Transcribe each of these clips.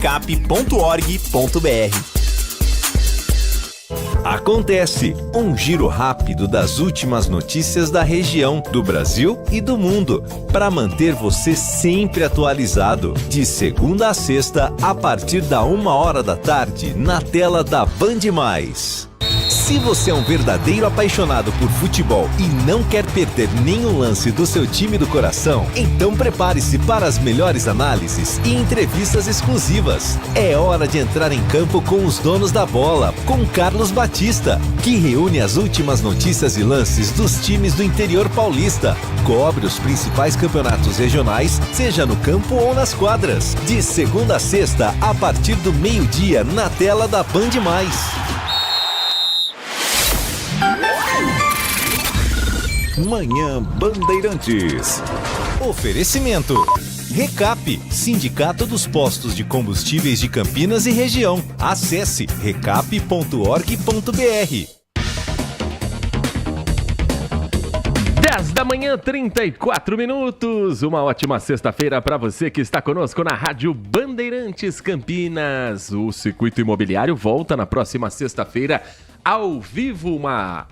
cap.org.br. Acontece um giro rápido das últimas notícias da região, do Brasil e do mundo, para manter você sempre atualizado. De segunda a sexta, a partir da 1h na tela da Band+. Se você é um verdadeiro apaixonado por futebol e não quer perder nenhum lance do seu time do coração, então prepare-se para as melhores análises e entrevistas exclusivas. É hora de entrar em campo com os donos da bola, com Carlos Batista, que reúne as últimas notícias e lances dos times do interior paulista. Cobre os principais campeonatos regionais, seja no campo ou nas quadras. De segunda a sexta, a partir do meio-dia, na tela da Band+. Manhã Bandeirantes. Oferecimento. Recap, Sindicato dos Postos de Combustíveis de Campinas e Região. Acesse recap.org.br. 10h, 34 minutos. Uma ótima sexta-feira para você que está conosco na Rádio Bandeirantes Campinas. O Circuito Imobiliário volta na próxima sexta-feira ao vivo, uma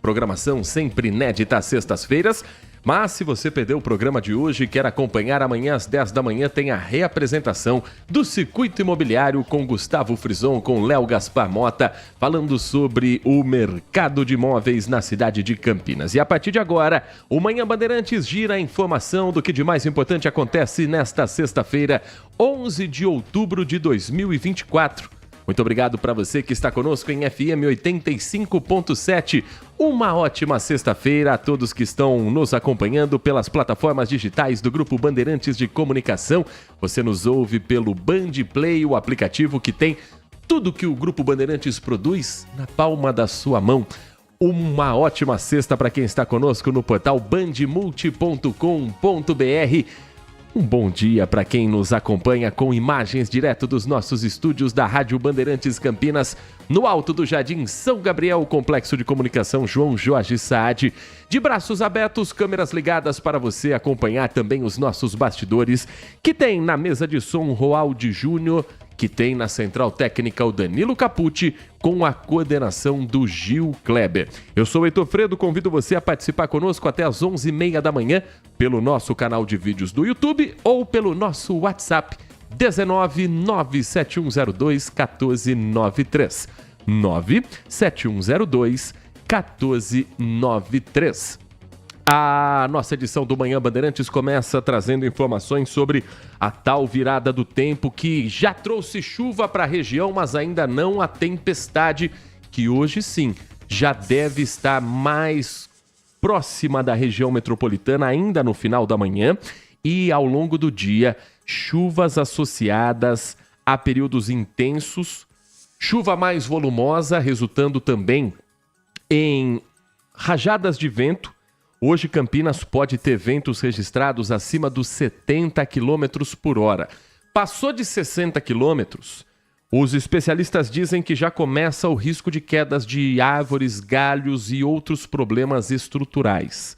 programação sempre inédita às sextas-feiras. Mas se você perdeu o programa de hoje e quer acompanhar, amanhã às 10h tem a reapresentação do Circuito Imobiliário com Gustavo Frison, com Léo Gaspar Mota, falando sobre o mercado de imóveis na cidade de Campinas. E a partir de agora, o Manhã Bandeirantes gira a informação do que de mais importante acontece nesta sexta-feira, 11 de outubro de 2024. Muito obrigado para você que está conosco em FM 85.7. Uma ótima sexta-feira a todos que estão nos acompanhando pelas plataformas digitais do Grupo Bandeirantes de Comunicação. Você nos ouve pelo Band Play, o aplicativo que tem tudo que o Grupo Bandeirantes produz na palma da sua mão. Uma ótima sexta para quem está conosco no portal bandmulti.com.br. Um bom dia para quem nos acompanha com imagens direto dos nossos estúdios da Rádio Bandeirantes Campinas, no alto do Jardim São Gabriel, Complexo de Comunicação João Jorge Saad. De braços abertos, câmeras ligadas para você acompanhar também os nossos bastidores, que tem na mesa de som Roaldi Júnior, que tem na central técnica o Danilo Capucci, com a coordenação do Gil Kleber. Eu sou o Heitor Fredo, convido você a participar conosco até às 11h30 pelo nosso canal de vídeos do YouTube ou pelo nosso WhatsApp 19 97102 1493. 97102 1493. A nossa edição do Manhã Bandeirantes começa trazendo informações sobre a tal virada do tempo que já trouxe chuva para a região, mas ainda não a tempestade, que hoje sim já deve estar mais próxima da região metropolitana ainda no final da manhã e ao longo do dia, chuvas associadas a períodos intensos, chuva mais volumosa, resultando também em rajadas de vento. Hoje, Campinas pode ter ventos registrados acima dos 70 km por hora. Passou de 60 km, os especialistas dizem que já começa o risco de quedas de árvores, galhos e outros problemas estruturais.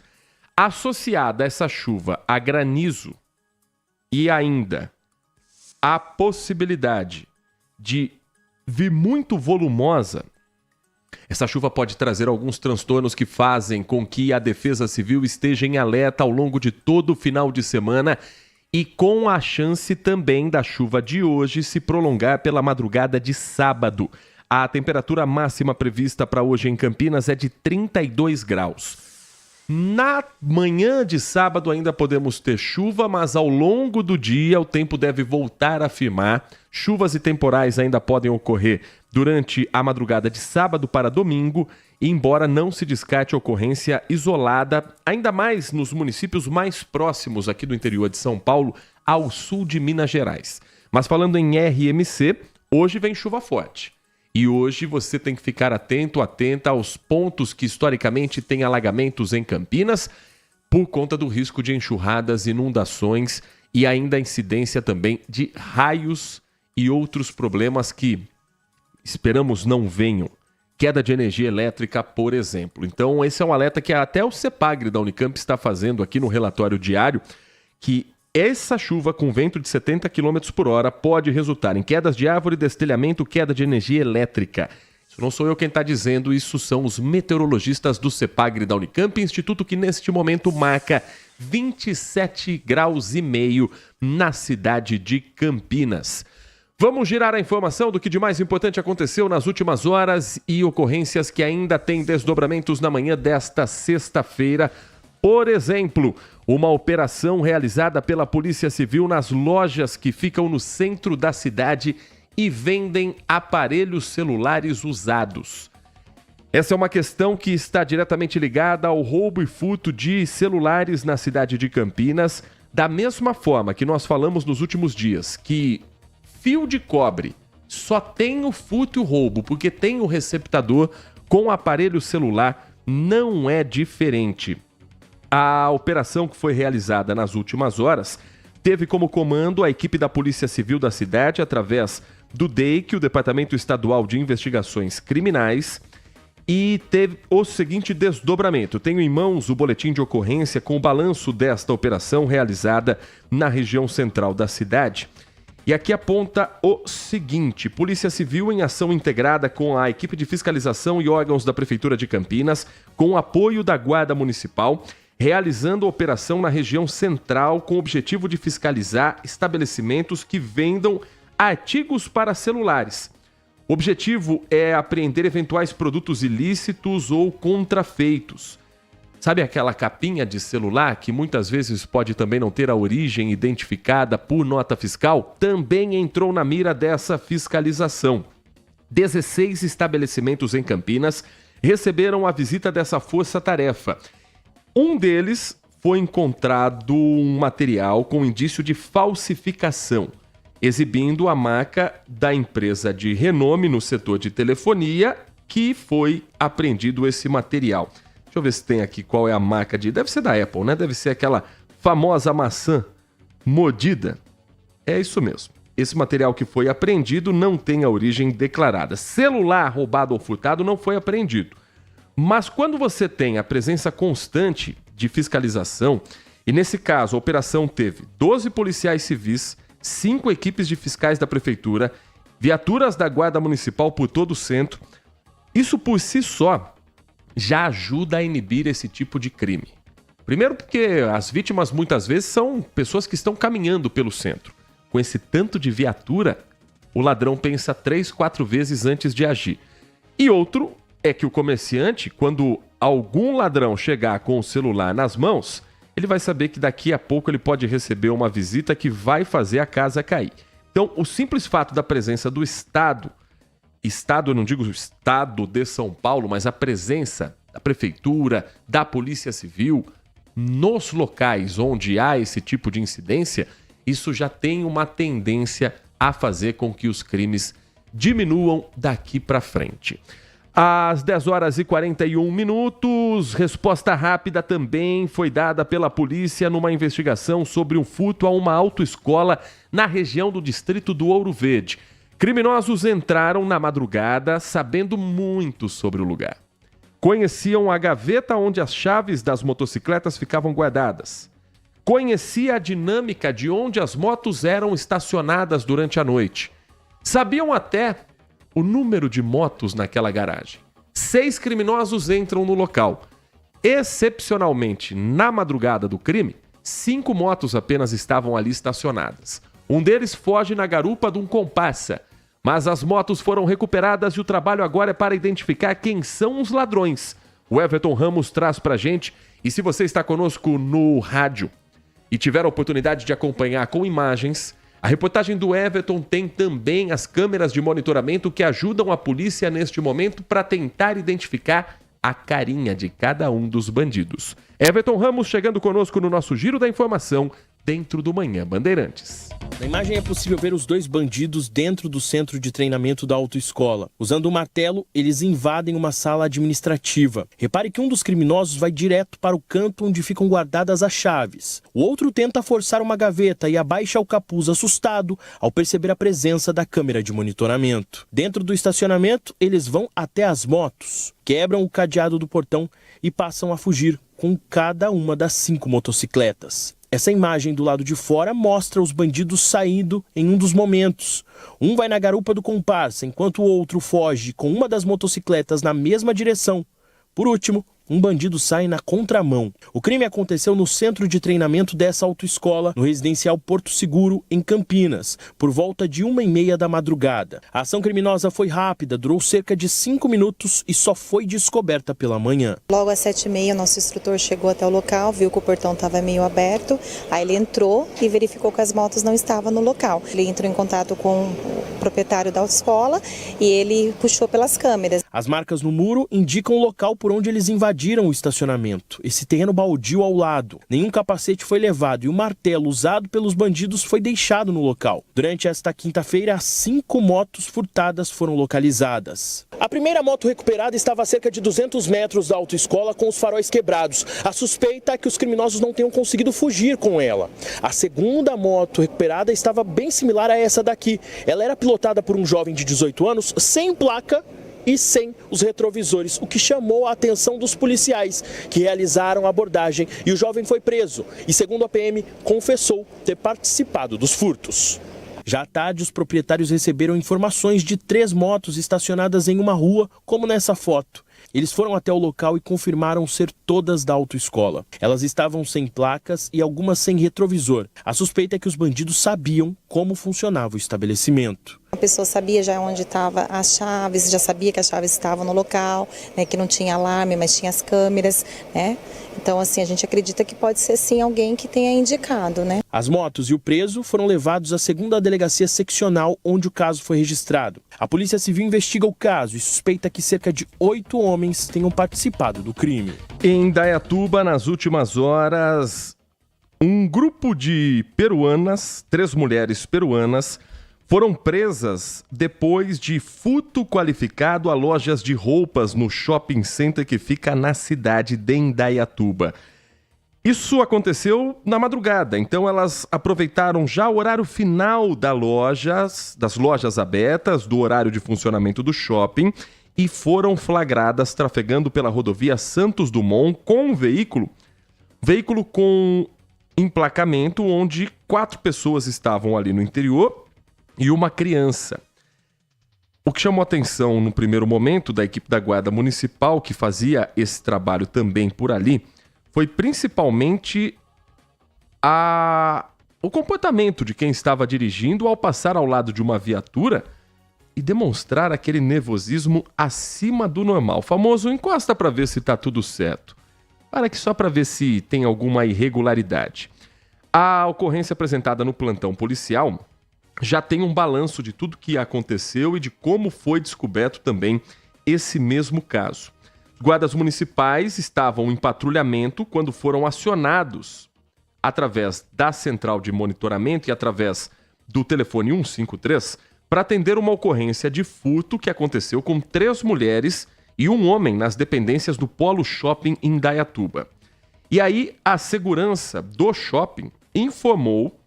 Associada a essa chuva a granizo e ainda a possibilidade de vir muito volumosa, essa chuva pode trazer alguns transtornos que fazem com que a Defesa Civil esteja em alerta ao longo de todo o final de semana e com a chance também da chuva de hoje se prolongar pela madrugada de sábado. A temperatura máxima prevista para hoje em Campinas é de 32 graus. Na manhã de sábado ainda podemos ter chuva, mas ao longo do dia o tempo deve voltar a firmar. Chuvas e temporais ainda podem ocorrer durante a madrugada de sábado para domingo, embora não se descarte ocorrência isolada, ainda mais nos municípios mais próximos aqui do interior de São Paulo, ao sul de Minas Gerais. Mas falando em RMC, hoje vem chuva forte. E hoje você tem que ficar atenta aos pontos que historicamente têm alagamentos em Campinas, por conta do risco de enxurradas, inundações e ainda a incidência também de raios e outros problemas que esperamos não venham. Queda de energia elétrica, por exemplo. Então esse é um alerta que até o CEPAGRE da Unicamp está fazendo aqui no relatório diário, que essa chuva com vento de 70 km por hora pode resultar em quedas de árvore, destelhamento, queda de energia elétrica. Isso não sou eu quem está dizendo, isso são os meteorologistas do CEPAGRE da Unicamp, instituto que neste momento marca 27,5 graus na cidade de Campinas. Vamos girar a informação do que de mais importante aconteceu nas últimas horas e ocorrências que ainda têm desdobramentos na manhã desta sexta-feira. Por exemplo, uma operação realizada pela Polícia Civil nas lojas que ficam no centro da cidade e vendem aparelhos celulares usados. Essa é uma questão que está diretamente ligada ao roubo e furto de celulares na cidade de Campinas, da mesma forma que nós falamos nos últimos dias, que fio de cobre só tem o furto e o roubo, porque tem o receptador com aparelho celular, não é diferente. A operação que foi realizada nas últimas horas teve como comando a equipe da Polícia Civil da cidade, através do DEIC, o Departamento Estadual de Investigações Criminais, e teve o seguinte desdobramento. Tenho em mãos o boletim de ocorrência com o balanço desta operação realizada na região central da cidade. E aqui aponta o seguinte: Polícia Civil em ação integrada com a equipe de fiscalização e órgãos da Prefeitura de Campinas, com o apoio da Guarda Municipal, realizando a operação na região central com o objetivo de fiscalizar estabelecimentos que vendam artigos para celulares. O objetivo é apreender eventuais produtos ilícitos ou contrafeitos. Sabe aquela capinha de celular que muitas vezes pode também não ter a origem identificada por nota fiscal? Também entrou na mira dessa fiscalização. 16 estabelecimentos em Campinas receberam a visita dessa força-tarefa. Um deles foi encontrado um material com indício de falsificação, exibindo a marca da empresa de renome no setor de telefonia que foi apreendido esse material. Deixa eu ver se tem aqui qual é a marca de... Deve ser da Apple, né? Deve ser aquela famosa maçã mordida. É isso mesmo. Esse material que foi apreendido não tem a origem declarada. Celular roubado ou furtado não foi apreendido. Mas quando você tem a presença constante de fiscalização, e nesse caso a operação teve 12 policiais civis, 5 equipes de fiscais da prefeitura, viaturas da Guarda Municipal por todo o centro, isso por si só já ajuda a inibir esse tipo de crime. Primeiro porque as vítimas muitas vezes são pessoas que estão caminhando pelo centro. Com esse tanto de viatura, o ladrão pensa 3, 4 vezes antes de agir. E outro é que o comerciante, quando algum ladrão chegar com o celular nas mãos, ele vai saber que daqui a pouco ele pode receber uma visita que vai fazer a casa cair. Então, o simples fato da presença do Estado, eu não digo o Estado de São Paulo, mas a presença da Prefeitura, da Polícia Civil, nos locais onde há esse tipo de incidência, isso já tem uma tendência a fazer com que os crimes diminuam daqui para frente. Às 10 horas e 41 minutos, resposta rápida também foi dada pela polícia numa investigação sobre um furto a uma autoescola na região do distrito do Ouro Verde. Criminosos entraram na madrugada sabendo muito sobre o lugar. Conheciam a gaveta onde as chaves das motocicletas ficavam guardadas. Conhecia a dinâmica de onde as motos eram estacionadas durante a noite. Sabiam até o número de motos naquela garagem. 6 criminosos entram no local. Excepcionalmente, na madrugada do crime, 5 motos apenas estavam ali estacionadas. Um deles foge na garupa de um comparsa. Mas as motos foram recuperadas e o trabalho agora é para identificar quem são os ladrões. O Everton Ramos traz pra gente. E se você está conosco no rádio e tiver a oportunidade de acompanhar com imagens, a reportagem do Everton tem também as câmeras de monitoramento que ajudam a polícia neste momento para tentar identificar a carinha de cada um dos bandidos. Everton Ramos chegando conosco no nosso Giro da Informação dentro do Manhã Bandeirantes. Na imagem é possível ver os 2 bandidos dentro do centro de treinamento da autoescola. Usando um martelo, eles invadem uma sala administrativa. Repare que um dos criminosos vai direto para o canto onde ficam guardadas as chaves. O outro tenta forçar uma gaveta e abaixa o capuz assustado ao perceber a presença da câmera de monitoramento. Dentro do estacionamento, eles vão até as motos, quebram o cadeado do portão e passam a fugir com cada uma das 5 motocicletas. Essa imagem do lado de fora mostra os bandidos saindo em um dos momentos. Um vai na garupa do comparsa, enquanto o outro foge com uma das motocicletas na mesma direção. Por último, um bandido sai na contramão. O crime aconteceu no centro de treinamento dessa autoescola, no residencial Porto Seguro, em Campinas, por volta de 1h30 da madrugada. A ação criminosa foi rápida, durou cerca de 5 minutos e só foi descoberta pela manhã. Logo às 7h30, nosso instrutor chegou até o local, viu que o portão estava meio aberto, aí ele entrou e verificou que as motos não estavam no local. Ele entrou em contato com o proprietário da autoescola e ele puxou pelas câmeras. As marcas no muro indicam o local por onde eles invadiram o estacionamento, esse terreno baldio ao lado. Nenhum capacete foi levado e o martelo usado pelos bandidos foi deixado no local. Durante esta quinta-feira, 5 motos furtadas foram localizadas. A primeira moto recuperada estava a cerca de 200 metros da autoescola com os faróis quebrados. A suspeita é que os criminosos não tenham conseguido fugir com ela. A segunda moto recuperada estava bem similar a essa daqui. Ela era pilotada por um jovem de 18 anos, sem placa e sem os retrovisores, o que chamou a atenção dos policiais, que realizaram a abordagem, e o jovem foi preso e, segundo a PM, confessou ter participado dos furtos. Já à tarde, os proprietários receberam informações de 3 motos estacionadas em uma rua, como nessa foto. Eles foram até o local e confirmaram ser todas da autoescola. Elas estavam sem placas e algumas sem retrovisor. A suspeita é que os bandidos sabiam como funcionava o estabelecimento. A pessoa sabia já onde estavam as chaves, já sabia que as chaves estavam no local, né, que não tinha alarme, mas tinha as câmeras, né? Então, assim, a gente acredita que pode ser, sim, alguém que tenha indicado, né? As motos e o preso foram levados à 2ª delegacia seccional, onde o caso foi registrado. A Polícia Civil investiga o caso e suspeita que cerca de 8 homens tenham participado do crime. Em Indaiatuba, nas últimas horas, um grupo de peruanas, 3 mulheres peruanas, foram presas depois de furto qualificado a lojas de roupas no shopping center que fica na cidade de Indaiatuba. Isso aconteceu na madrugada, então elas aproveitaram já o horário final das lojas abertas, do horário de funcionamento do shopping, e foram flagradas trafegando pela rodovia Santos Dumont com um veículo com emplacamento onde 4 pessoas estavam ali no interior e uma criança. O que chamou atenção no primeiro momento da equipe da Guarda Municipal, que fazia esse trabalho também por ali, foi principalmente o comportamento de quem estava dirigindo ao passar ao lado de uma viatura e demonstrar aquele nervosismo acima do normal. O famoso encosta para ver se está tudo certo. Só para ver se tem alguma irregularidade. A ocorrência apresentada no plantão policial já tem um balanço de tudo que aconteceu e de como foi descoberto também esse mesmo caso. Guardas municipais estavam em patrulhamento quando foram acionados através da central de monitoramento e através do telefone 153 para atender uma ocorrência de furto que aconteceu com 3 mulheres e um homem nas dependências do Polo Shopping em Indaiatuba. E aí a segurança do shopping informou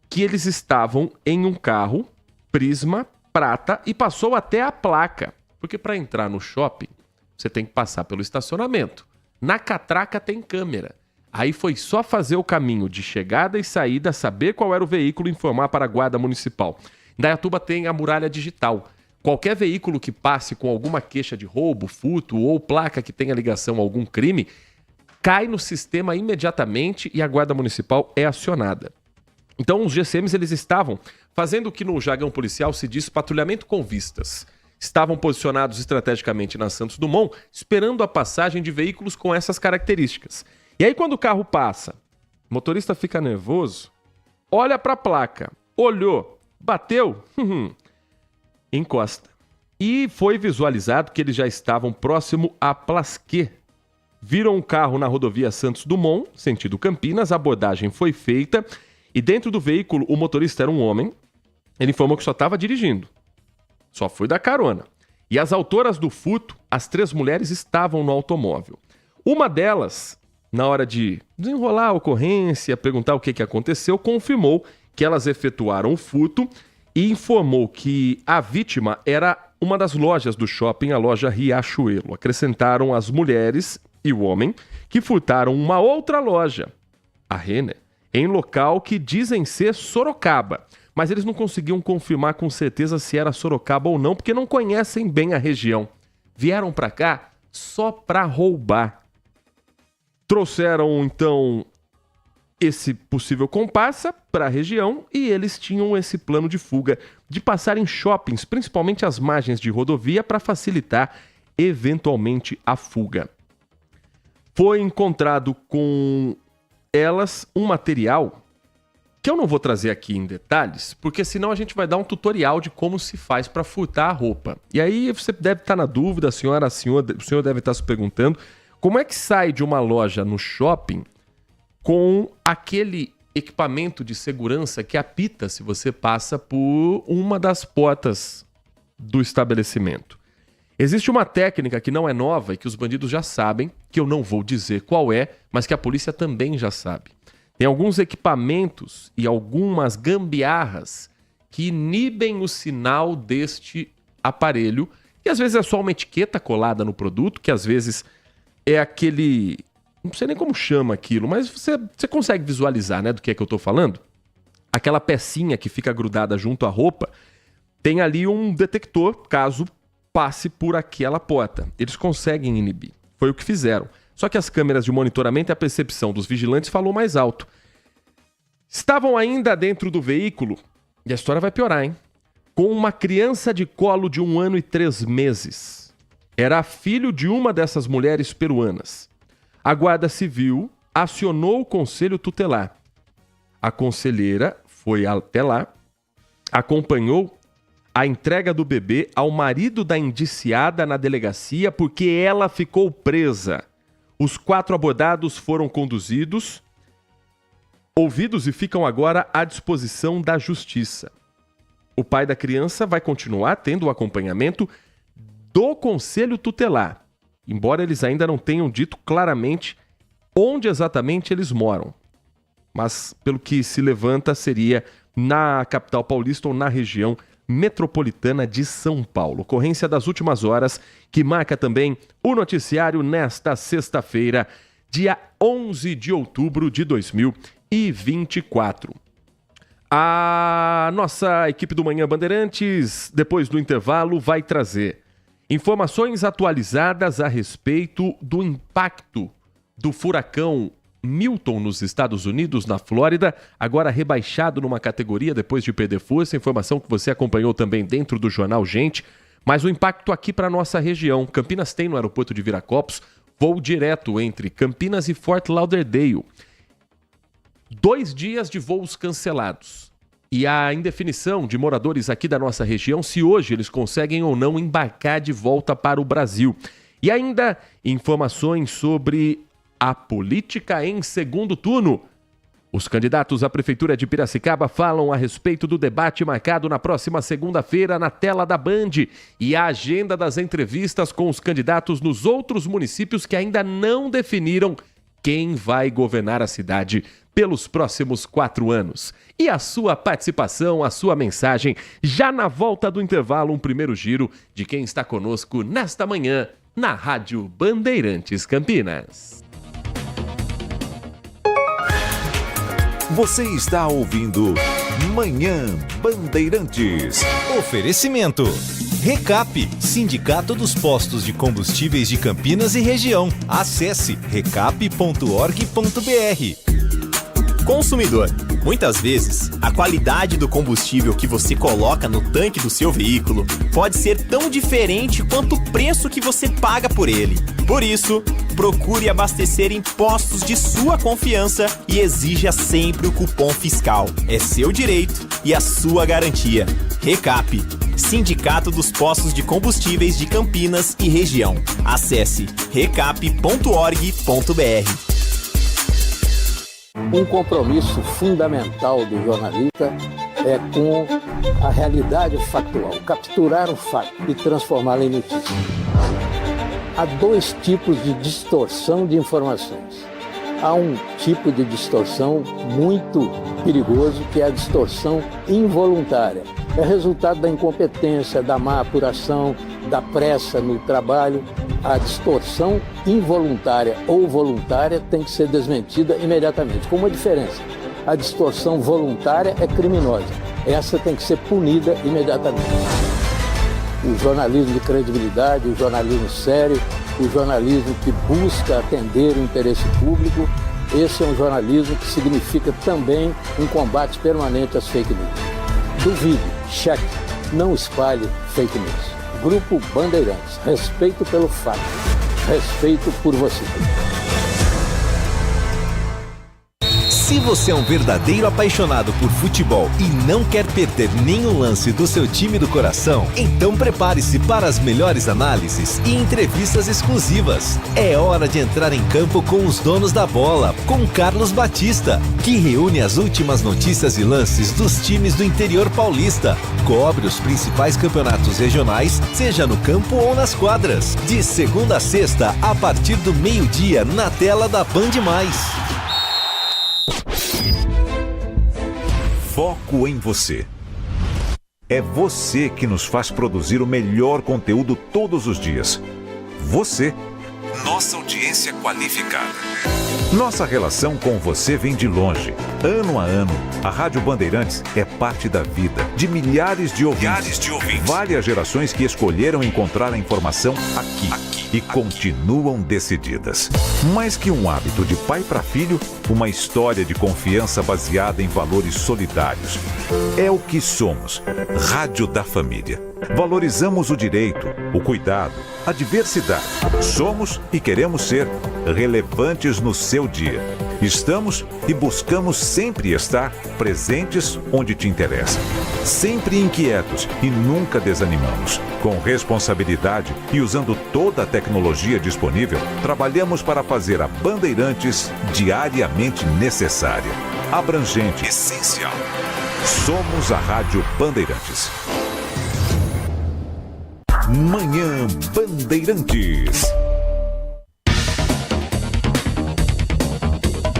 que eles estavam em um carro Prisma prata e passou até a placa. Porque para entrar no shopping, você tem que passar pelo estacionamento. Na catraca tem câmera. Aí foi só fazer o caminho de chegada e saída, saber qual era o veículo e informar para a Guarda Municipal. Indaiatuba tem a muralha digital. Qualquer veículo que passe com alguma queixa de roubo, furto ou placa que tenha ligação a algum crime, cai no sistema imediatamente e a Guarda Municipal é acionada. Então os GCMs eles estavam fazendo o que no jargão policial se diz patrulhamento com vistas. Estavam posicionados estrategicamente na Santos Dumont, esperando a passagem de veículos com essas características. E aí quando o carro passa, o motorista fica nervoso, olha para a placa, olhou, bateu, encosta. E foi visualizado que eles já estavam próximo a Plasquet. Viram um carro na rodovia Santos Dumont, sentido Campinas, a abordagem foi feita e dentro do veículo o motorista era um homem. Ele informou que só estava dirigindo, só foi dar carona. E as autoras do furto, as 3 mulheres, estavam no automóvel. Uma delas, na hora de desenrolar a ocorrência, perguntar o que aconteceu, confirmou que elas efetuaram o furto e informou que a vítima era uma das lojas do shopping, a loja Riachuelo. Acrescentaram as mulheres e o homem que furtaram uma outra loja, a Renner. em local que dizem ser Sorocaba. Mas eles não conseguiam confirmar com certeza se era Sorocaba ou não, porque não conhecem bem a região. Vieram para cá só para roubar. Trouxeram, então, esse possível comparsa para a região e eles tinham esse plano de fuga de passar em shoppings, principalmente as margens de rodovia, para facilitar eventualmente a fuga. Foi encontrado com elas um material que eu não vou trazer aqui em detalhes, porque senão a gente vai dar um tutorial de como se faz para furtar a roupa. E aí você deve estar na dúvida, o senhor deve estar se perguntando, como é que sai de uma loja no shopping com aquele equipamento de segurança que apita se você passa por uma das portas do estabelecimento? Existe uma técnica que não é nova e que os bandidos já sabem, que eu não vou dizer qual é, mas que a polícia também já sabe. Tem alguns equipamentos e algumas gambiarras que inibem o sinal deste aparelho, que às vezes é só uma etiqueta colada no produto, que às vezes é aquele... Não sei nem como chama aquilo, mas você consegue visualizar, né, do que é que eu tô falando? Aquela pecinha que fica grudada junto à roupa, tem ali um detector, caso passe por aquela porta. Eles conseguem inibir. Foi o que fizeram. Só que as câmeras de monitoramento e a percepção dos vigilantes falou mais alto. Estavam ainda dentro do veículo, e a história vai piorar, hein? Com uma criança de colo de 1 ano e 3 meses. Era filho de uma dessas mulheres peruanas. A Guarda Civil acionou o Conselho Tutelar. A conselheira foi até lá, acompanhou a entrega do bebê ao marido da indiciada na delegacia porque ela ficou presa. Os 4 abordados foram conduzidos, ouvidos e ficam agora à disposição da justiça. O pai da criança vai continuar tendo o acompanhamento do Conselho Tutelar, embora eles ainda não tenham dito claramente onde exatamente eles moram. Mas, pelo que se levanta, seria na capital paulista ou na região metropolitana de São Paulo. Ocorrência das últimas horas, que marca também o noticiário nesta sexta-feira, dia 11 de outubro de 2024. A nossa equipe do Manhã Bandeirantes, depois do intervalo, vai trazer informações atualizadas a respeito do impacto do furacão Milton nos Estados Unidos, na Flórida, agora rebaixado numa categoria depois de perder força, informação que você acompanhou também dentro do Jornal Gente, mas o impacto aqui para a nossa região. Campinas tem no aeroporto de Viracopos voo direto entre Campinas e Fort Lauderdale. 2 dias de voos cancelados. E a indefinição de moradores aqui da nossa região se hoje eles conseguem ou não embarcar de volta para o Brasil. E ainda informações sobre a política em segundo turno. Os candidatos à Prefeitura de Piracicaba falam a respeito do debate marcado na próxima segunda-feira na tela da Band e a agenda das entrevistas com os candidatos nos outros municípios que ainda não definiram quem vai governar a cidade pelos próximos 4 anos. E a sua participação, a sua mensagem, já na volta do intervalo, um primeiro giro de quem está conosco nesta manhã na Rádio Bandeirantes Campinas. Você está ouvindo Manhã Bandeirantes. Oferecimento. Recap, Sindicato dos Postos de Combustíveis de Campinas e Região. Acesse recap.org.br. Consumidor. Muitas vezes, a qualidade do combustível que você coloca no tanque do seu veículo pode ser tão diferente quanto o preço que você paga por ele. Por isso, procure abastecer em postos de sua confiança e exija sempre o cupom fiscal. É seu direito e a sua garantia. Recap, Sindicato dos Postos de Combustíveis de Campinas e Região. Acesse recap.org.br. Um compromisso fundamental do jornalista é com a realidade factual, capturar o fato e transformá-lo em notícia. Há 2 tipos de distorção de informações. Há um tipo de distorção muito perigoso, que é a distorção involuntária. É resultado da incompetência, da má apuração, da pressa no trabalho. A distorção involuntária ou voluntária tem que ser desmentida imediatamente, com uma diferença. A distorção voluntária é criminosa. Essa tem que ser punida imediatamente. O jornalismo de credibilidade, o jornalismo sério, o jornalismo que busca atender o interesse público, esse é um jornalismo que significa também um combate permanente às fake news. Duvide, cheque, não espalhe fake news. Grupo Bandeirantes, respeito pelo fato, respeito por você. Se você é um verdadeiro apaixonado por futebol e não quer perder nenhum lance do seu time do coração, então prepare-se para as melhores análises e entrevistas exclusivas. É hora de entrar em campo com os donos da bola, com Carlos Batista, que reúne as últimas notícias e lances dos times do interior paulista. Cobre os principais campeonatos regionais, seja no campo ou nas quadras. De segunda a sexta, a partir do meio-dia, na tela da Band+. Foco em você. É você que nos faz produzir o melhor conteúdo todos os dias. Você, nossa audiência qualificada. Nossa relação com você vem de longe. Ano a ano, a Rádio Bandeirantes é parte da vida de milhares de ouvintes. Várias gerações que escolheram encontrar a informação aqui e continuam decididas. Mais que um hábito de pai para filho, uma história de confiança baseada em valores solidários. É o que somos, Rádio da Família. Valorizamos o direito, o cuidado, a diversidade. Somos e queremos ser relevantes no seu dia. Estamos e buscamos sempre estar presentes onde te interessa. Sempre inquietos e nunca desanimamos. Com responsabilidade e usando toda a tecnologia disponível, trabalhamos para fazer a Bandeirantes diariamente necessária, abrangente, essencial. Somos a Rádio Bandeirantes. Manhã Bandeirantes.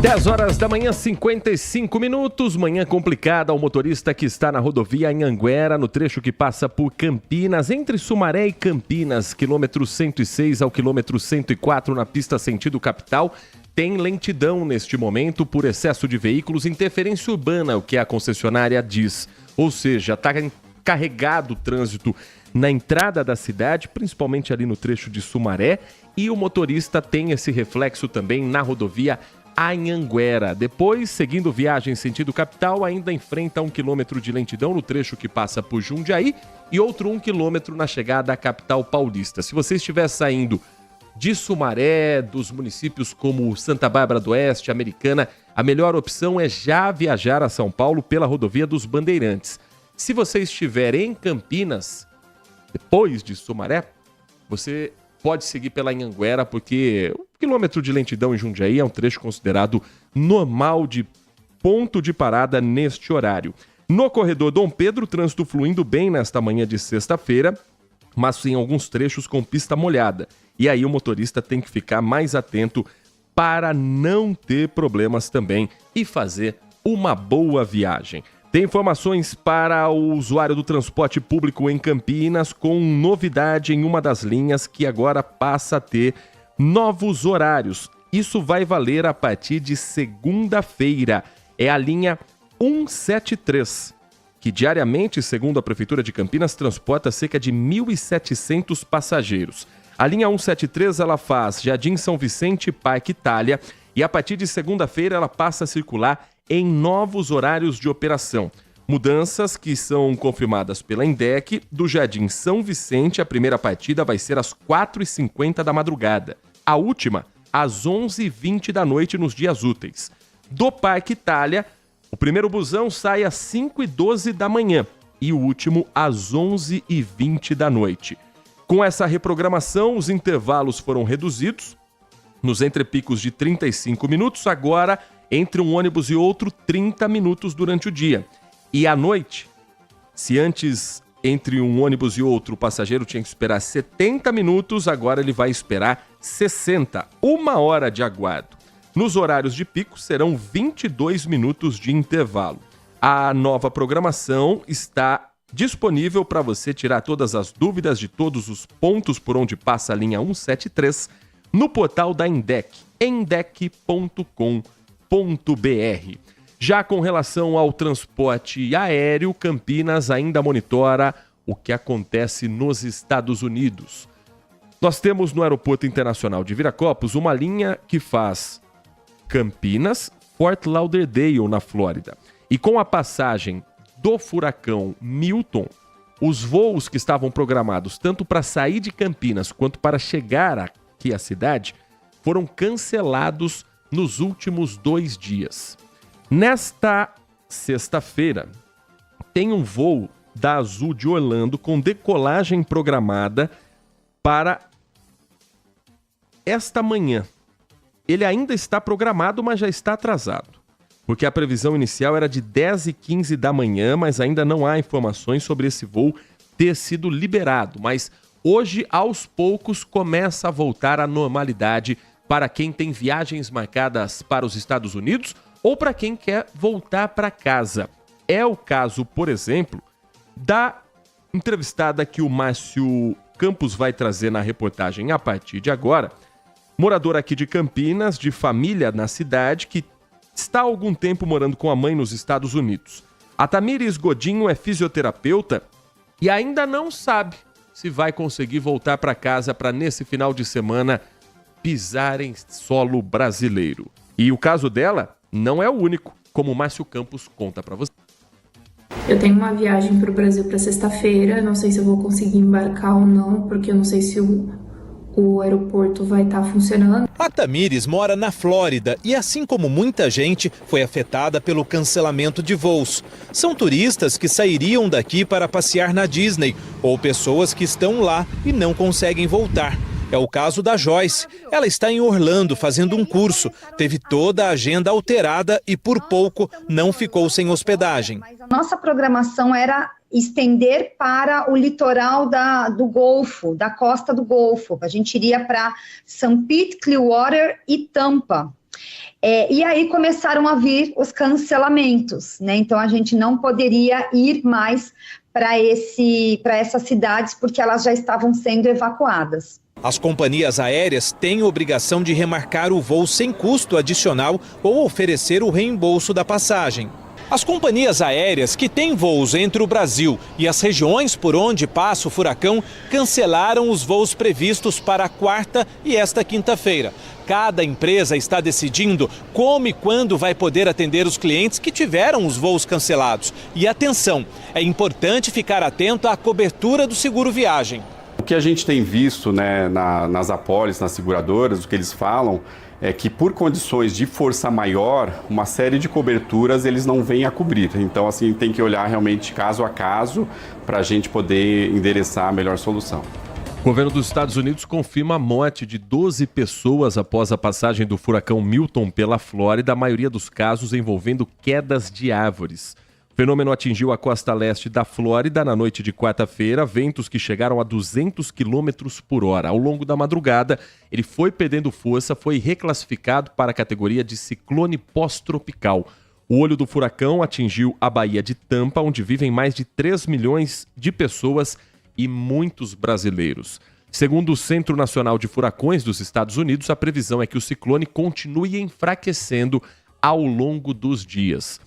10 horas da manhã, 55 minutos. Manhã complicada ao motorista que está na rodovia Anhanguera, no trecho que passa por Campinas, entre Sumaré e Campinas, quilômetro 106 ao quilômetro 104, na pista sentido capital. Tem lentidão neste momento por excesso de veículos, interferência urbana, o que a concessionária diz. Ou seja, está carregado o trânsito na entrada da cidade, principalmente ali no trecho de Sumaré, e o motorista tem esse reflexo também na rodovia Anhanguera. Depois, seguindo viagem sentido capital, ainda enfrenta 1 quilômetro de lentidão no trecho que passa por Jundiaí e outro 1 quilômetro na chegada à capital paulista. Se você estiver saindo de Sumaré, dos municípios como Santa Bárbara do Oeste, Americana, a melhor opção é já viajar a São Paulo pela rodovia dos Bandeirantes. Se você estiver em Campinas, depois de Sumaré, você pode seguir pela Anhanguera, porque o quilômetro de lentidão em Jundiaí é um trecho considerado normal de ponto de parada neste horário. No corredor Dom Pedro, trânsito fluindo bem nesta manhã de sexta-feira, mas em alguns trechos com pista molhada. E aí o motorista tem que ficar mais atento para não ter problemas também e fazer uma boa viagem. Tem informações para o usuário do transporte público em Campinas, com novidade em uma das linhas que agora passa a ter novos horários. Isso vai valer a partir de segunda-feira. É a linha 173, que diariamente, segundo a Prefeitura de Campinas, transporta cerca de 1.700 passageiros. A linha 173 ela faz Jardim São Vicente, Parque Itália, e a partir de segunda-feira ela passa a circular em novos horários de operação. Mudanças que são confirmadas pela INDEC. Do Jardim São Vicente, a primeira partida vai ser às 4h50 da madrugada. A última, às 11h20 da noite nos dias úteis. Do Parque Itália, o primeiro busão sai às 5h12 da manhã e o último às 11h20 da noite. Com essa reprogramação, os intervalos foram reduzidos. Nos entrepicos de 35 minutos, agora, entre um ônibus e outro, 30 minutos durante o dia. E à noite, se antes, entre um ônibus e outro, o passageiro tinha que esperar 70 minutos, agora ele vai esperar 60, 1 hora de aguardo. Nos horários de pico, serão 22 minutos de intervalo. A nova programação está disponível para você tirar todas as dúvidas de todos os pontos por onde passa a linha 173 no portal da INDEC, endec.com.br. Já com relação ao transporte aéreo, Campinas ainda monitora o que acontece nos Estados Unidos. Nós temos no Aeroporto Internacional de Viracopos uma linha que faz Campinas, Fort Lauderdale, na Flórida. E com a passagem do furacão Milton, os voos que estavam programados tanto para sair de Campinas quanto para chegar aqui à cidade foram cancelados nos últimos 2 dias. Nesta sexta-feira, tem um voo da Azul de Orlando com decolagem programada para esta manhã. Ele ainda está programado, mas já está atrasado, porque a previsão inicial era de 10h15 da manhã, mas ainda não há informações sobre esse voo ter sido liberado. Mas hoje, aos poucos, começa a voltar à normalidade para quem tem viagens marcadas para os Estados Unidos ou para quem quer voltar para casa. É o caso, por exemplo, da entrevistada que o Márcio Campos vai trazer na reportagem a partir de agora, moradora aqui de Campinas, de família na cidade, que está há algum tempo morando com a mãe nos Estados Unidos. A Tamires Godinho é fisioterapeuta e ainda não sabe se vai conseguir voltar para casa para, nesse final de semana, pisar em solo brasileiro. E o caso dela não é o único, como o Márcio Campos conta para você. Eu tenho uma viagem para o Brasil para sexta-feira, não sei se eu vou conseguir embarcar ou não, porque eu não sei se o aeroporto vai estar funcionando. A Tamires mora na Flórida e, assim como muita gente, foi afetada pelo cancelamento de voos. São turistas que sairiam daqui para passear na Disney ou pessoas que estão lá e não conseguem voltar. É o caso da Joyce. Ela está em Orlando fazendo um curso. Teve toda a agenda alterada e por pouco não ficou sem hospedagem. Mas a nossa programação era estender para o litoral do Golfo, da costa do Golfo. A gente iria para St. Pete, Clearwater e Tampa. E aí começaram a vir os cancelamentos, né? Então a gente não poderia ir mais para essas cidades porque elas já estavam sendo evacuadas. As companhias aéreas têm obrigação de remarcar o voo sem custo adicional ou oferecer o reembolso da passagem. As companhias aéreas que têm voos entre o Brasil e as regiões por onde passa o furacão cancelaram os voos previstos para a quarta e esta quinta-feira. Cada empresa está decidindo como e quando vai poder atender os clientes que tiveram os voos cancelados. E atenção, é importante ficar atento à cobertura do seguro viagem. O que a gente tem visto, né, nas apólices, nas seguradoras, o que eles falam é que por condições de força maior, uma série de coberturas eles não vêm a cobrir. Então, assim, tem que olhar realmente caso a caso para a gente poder endereçar a melhor solução. O governo dos Estados Unidos confirma a morte de 12 pessoas após a passagem do furacão Milton pela Flórida, a maioria dos casos envolvendo quedas de árvores. O fenômeno atingiu a costa leste da Flórida na noite de quarta-feira, ventos que chegaram a 200 km por hora. Ao longo da madrugada, ele foi perdendo força, foi reclassificado para a categoria de ciclone pós-tropical. O olho do furacão atingiu a Baía de Tampa, onde vivem mais de 3 milhões de pessoas e muitos brasileiros. Segundo o Centro Nacional de Furacões dos Estados Unidos, a previsão é que o ciclone continue enfraquecendo ao longo dos dias.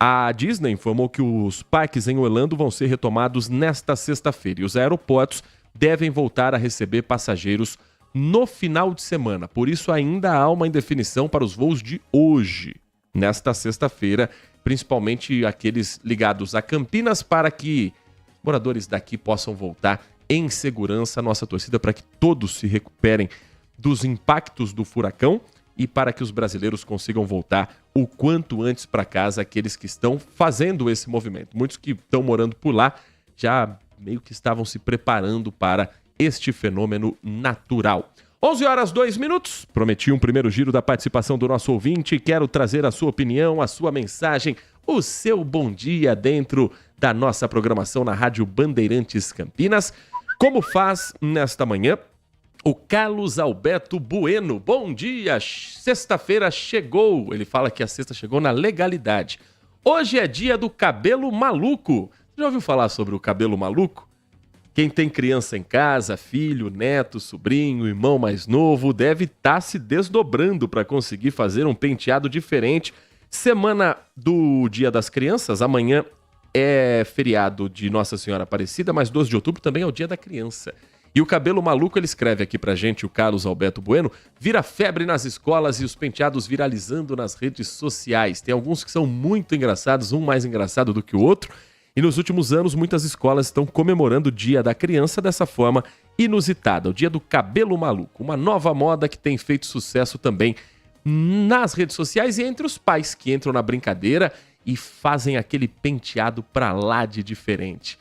A Disney informou que os parques em Orlando vão ser retomados nesta sexta-feira e os aeroportos devem voltar a receber passageiros no final de semana. Por isso, ainda há uma indefinição para os voos de hoje, nesta sexta-feira, principalmente aqueles ligados a Campinas, para que moradores daqui possam voltar em segurança. Nossa torcida para que todos se recuperem dos impactos do furacão e para que os brasileiros consigam voltar o quanto antes para casa, aqueles que estão fazendo esse movimento. Muitos que estão morando por lá já meio que estavam se preparando para este fenômeno natural. 11h02. Prometi um primeiro giro da participação do nosso ouvinte. Quero trazer a sua opinião, a sua mensagem, o seu bom dia dentro da nossa programação na Rádio Bandeirantes Campinas. Como faz nesta manhã o Carlos Alberto Bueno. Bom dia, sexta-feira chegou. Ele fala que a sexta chegou na legalidade. Hoje é dia do cabelo maluco. Já ouviu falar sobre o cabelo maluco? Quem tem criança em casa, filho, neto, sobrinho, irmão mais novo, deve estar se desdobrando para conseguir fazer um penteado diferente Semana do Dia das Crianças, amanhã é feriado de Nossa Senhora Aparecida, mas 12 de outubro também é o Dia da Criança. E o Cabelo Maluco, ele escreve aqui pra gente, o Carlos Alberto Bueno, vira febre nas escolas e os penteados viralizando nas redes sociais. Tem alguns que são muito engraçados, um mais engraçado do que o outro. E nos últimos anos, muitas escolas estão comemorando o Dia da Criança dessa forma inusitada, o Dia do Cabelo Maluco. Uma nova moda que tem feito sucesso também nas redes sociais e entre os pais que entram na brincadeira e fazem aquele penteado pra lá de diferente.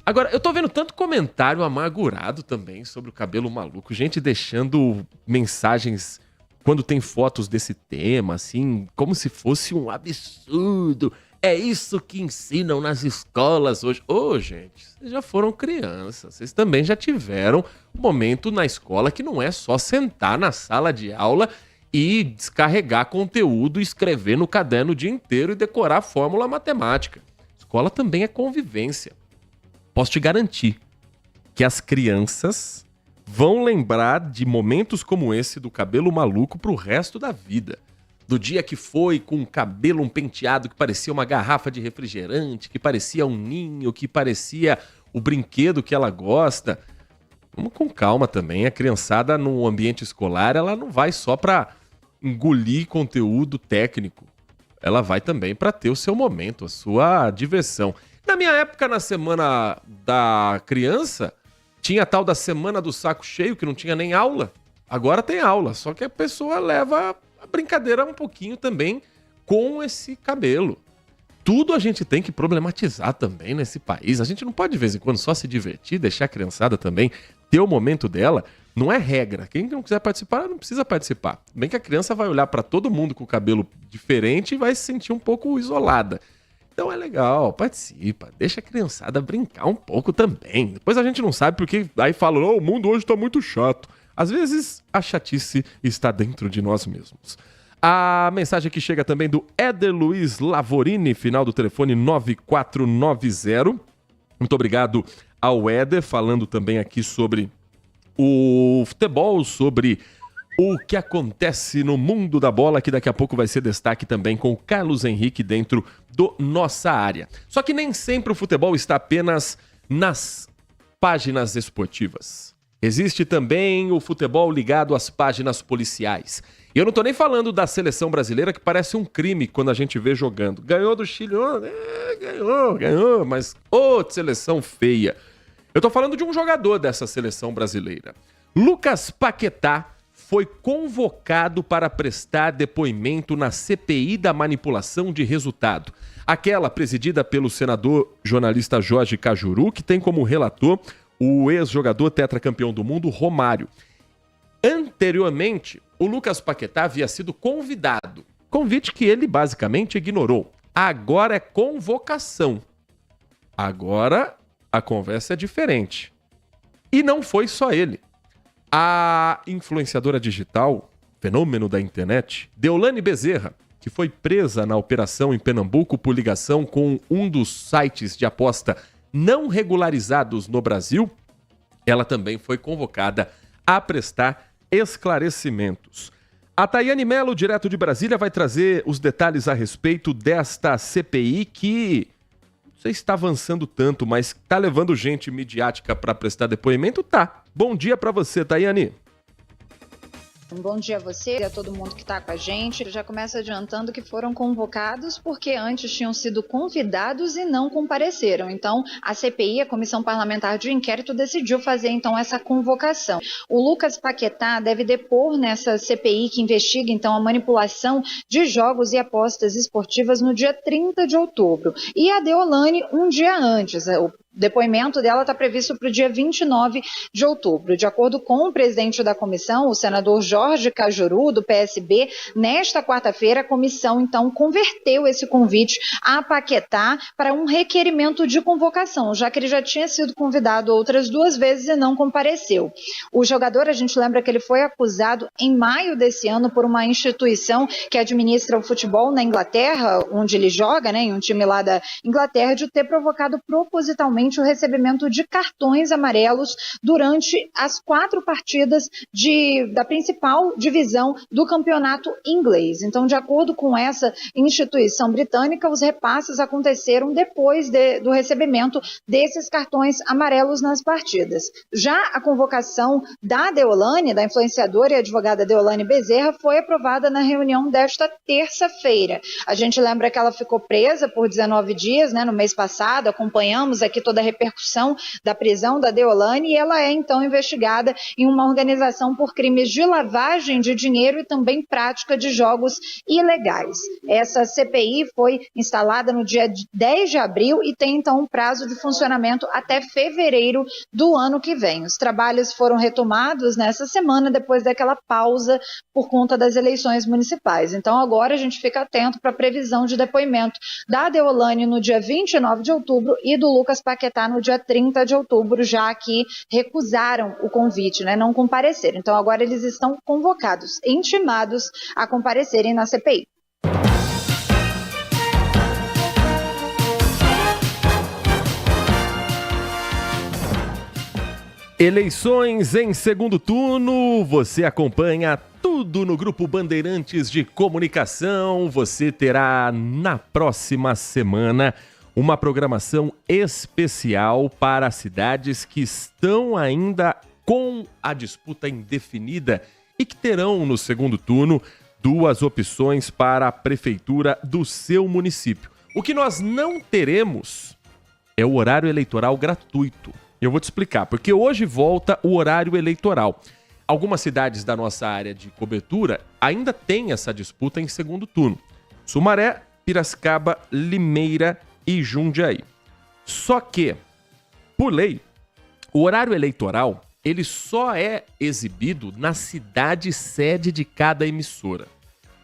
Agora, eu tô vendo tanto comentário amargurado também sobre o cabelo maluco, gente deixando mensagens quando tem fotos desse tema, assim, como se fosse um absurdo. É isso que ensinam nas escolas hoje. Gente, vocês já foram crianças, vocês também já tiveram um momento na escola que não é só sentar na sala de aula e descarregar conteúdo, escrever no caderno o dia inteiro e decorar a fórmula matemática. Escola também é convivência. Posso te garantir que as crianças vão lembrar de momentos como esse do cabelo maluco pro resto da vida. Do dia que foi com um cabelo, um penteado que parecia uma garrafa de refrigerante, que parecia um ninho, que parecia o brinquedo que ela gosta. Vamos com calma também. A criançada no ambiente escolar, ela não vai só para engolir conteúdo técnico. Ela vai também para ter o seu momento, a sua diversão. Na minha época, na Semana da Criança, tinha a tal da Semana do Saco Cheio, que não tinha nem aula. Agora tem aula, só que a pessoa leva a brincadeira um pouquinho também com esse cabelo. Tudo a gente tem que problematizar também nesse país. A gente não pode, de vez em quando, só se divertir, deixar a criançada também ter o momento dela. Não é regra. Quem não quiser participar, não precisa participar. Bem que a criança vai olhar para todo mundo com o cabelo diferente e vai se sentir um pouco isolada. Então é legal, participa, deixa a criançada brincar um pouco também. Depois a gente não sabe porque aí falam, o mundo hoje tá muito chato. Às vezes a chatice está dentro de nós mesmos. A mensagem que chega também do Éder Luiz Lavorini, final do telefone 9490. Muito obrigado ao Éder, falando também aqui sobre o futebol, sobre o que acontece no mundo da bola, que daqui a pouco vai ser destaque também com o Carlos Henrique dentro do Nossa Área. Só que nem sempre o futebol está apenas nas páginas esportivas. Existe também o futebol ligado às páginas policiais. E eu não tô nem falando da seleção brasileira, que parece um crime quando a gente vê jogando. Ganhou do Chile, ganhou, mas seleção feia. Eu tô falando de um jogador dessa seleção brasileira. Lucas Paquetá foi convocado para prestar depoimento na CPI da manipulação de resultado. Aquela presidida pelo senador jornalista Jorge Cajuru, que tem como relator o ex-jogador tetracampeão do mundo, Romário. Anteriormente, o Lucas Paquetá havia sido convidado. Convite que ele basicamente ignorou. Agora é convocação. Agora a conversa é diferente. E não foi só ele. A influenciadora digital, fenômeno da internet, Deolane Bezerra, que foi presa na operação em Pernambuco por ligação com um dos sites de aposta não regularizados no Brasil, ela também foi convocada a prestar esclarecimentos. A Tayane Mello, direto de Brasília, vai trazer os detalhes a respeito desta CPI que não sei se está avançando tanto, mas está levando gente midiática para prestar depoimento? Tá. Bom dia para você, Tayane. Um bom dia a você e a todo mundo que está com a gente. Já começa adiantando que foram convocados porque antes tinham sido convidados e não compareceram. Então, a CPI, a Comissão Parlamentar de Inquérito, decidiu fazer então essa convocação. O Lucas Paquetá deve depor nessa CPI que investiga então a manipulação de jogos e apostas esportivas no dia 30 de outubro. E a Deolane um dia antes. O depoimento dela está previsto para o dia 29 de outubro. De acordo com o presidente da comissão, o senador Jorge Cajuru, do PSB, nesta quarta-feira a comissão então converteu esse convite a Paquetá para um requerimento de convocação, já que ele já tinha sido convidado outras 2 vezes e não compareceu. O jogador, a gente lembra que ele foi acusado em maio desse ano por uma instituição que administra o futebol na Inglaterra, onde ele joga, né, em um time lá da Inglaterra, de ter provocado propositalmente especialmente o recebimento de cartões amarelos durante as 4 partidas da principal divisão do campeonato inglês. Então, de acordo com essa instituição britânica, os repasses aconteceram depois do recebimento desses cartões amarelos nas partidas. Já a convocação da Deolane, da influenciadora e advogada Deolane Bezerra, foi aprovada na reunião desta terça-feira. A gente lembra que ela ficou presa por 19 dias, no mês passado, acompanhamos aqui toda a repercussão da prisão da Deolane, e ela é então investigada em uma organização por crimes de lavagem de dinheiro e também prática de jogos ilegais. Essa CPI foi instalada no dia 10 de abril e tem então um prazo de funcionamento até fevereiro do ano que vem. Os trabalhos foram retomados nessa semana depois daquela pausa por conta das eleições municipais. Então agora a gente fica atento para a previsão de depoimento da Deolane no dia 29 de outubro e do Lucas Paquetá no dia 30 de outubro, já que recusaram o convite, não compareceram. Então agora eles estão convocados, intimados a comparecerem na CPI. Eleições em segundo turno, você acompanha tudo no Grupo Bandeirantes de Comunicação. Você terá na próxima semana uma programação especial para cidades que estão ainda com a disputa indefinida e que terão no segundo turno 2 opções para a prefeitura do seu município. O que nós não teremos é o horário eleitoral gratuito. Eu vou te explicar, porque hoje volta o horário eleitoral. Algumas cidades da nossa área de cobertura ainda têm essa disputa em segundo turno. Sumaré, Piracicaba, Limeira e Jundiaí. Só que, por lei, o horário eleitoral ele só é exibido na cidade sede de cada emissora.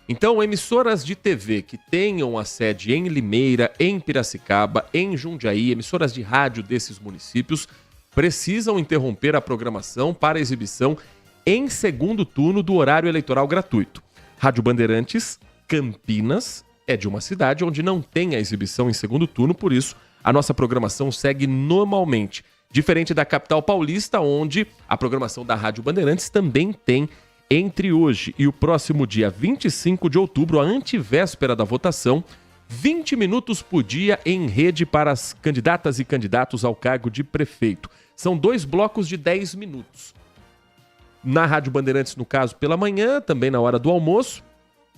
Então, emissoras de TV que tenham a sede em Limeira, em Piracicaba, em Jundiaí, emissoras de rádio desses municípios, precisam interromper a programação para exibição em segundo turno do horário eleitoral gratuito. Rádio Bandeirantes, Campinas, é de uma cidade onde não tem a exibição em segundo turno, por isso a nossa programação segue normalmente. Diferente da capital paulista, onde a programação da Rádio Bandeirantes também tem entre hoje e o próximo dia 25 de outubro, a antivéspera da votação, 20 minutos por dia em rede para as candidatas e candidatos ao cargo de prefeito. São 2 blocos de 10 minutos. Na Rádio Bandeirantes, no caso, pela manhã, também na hora do almoço.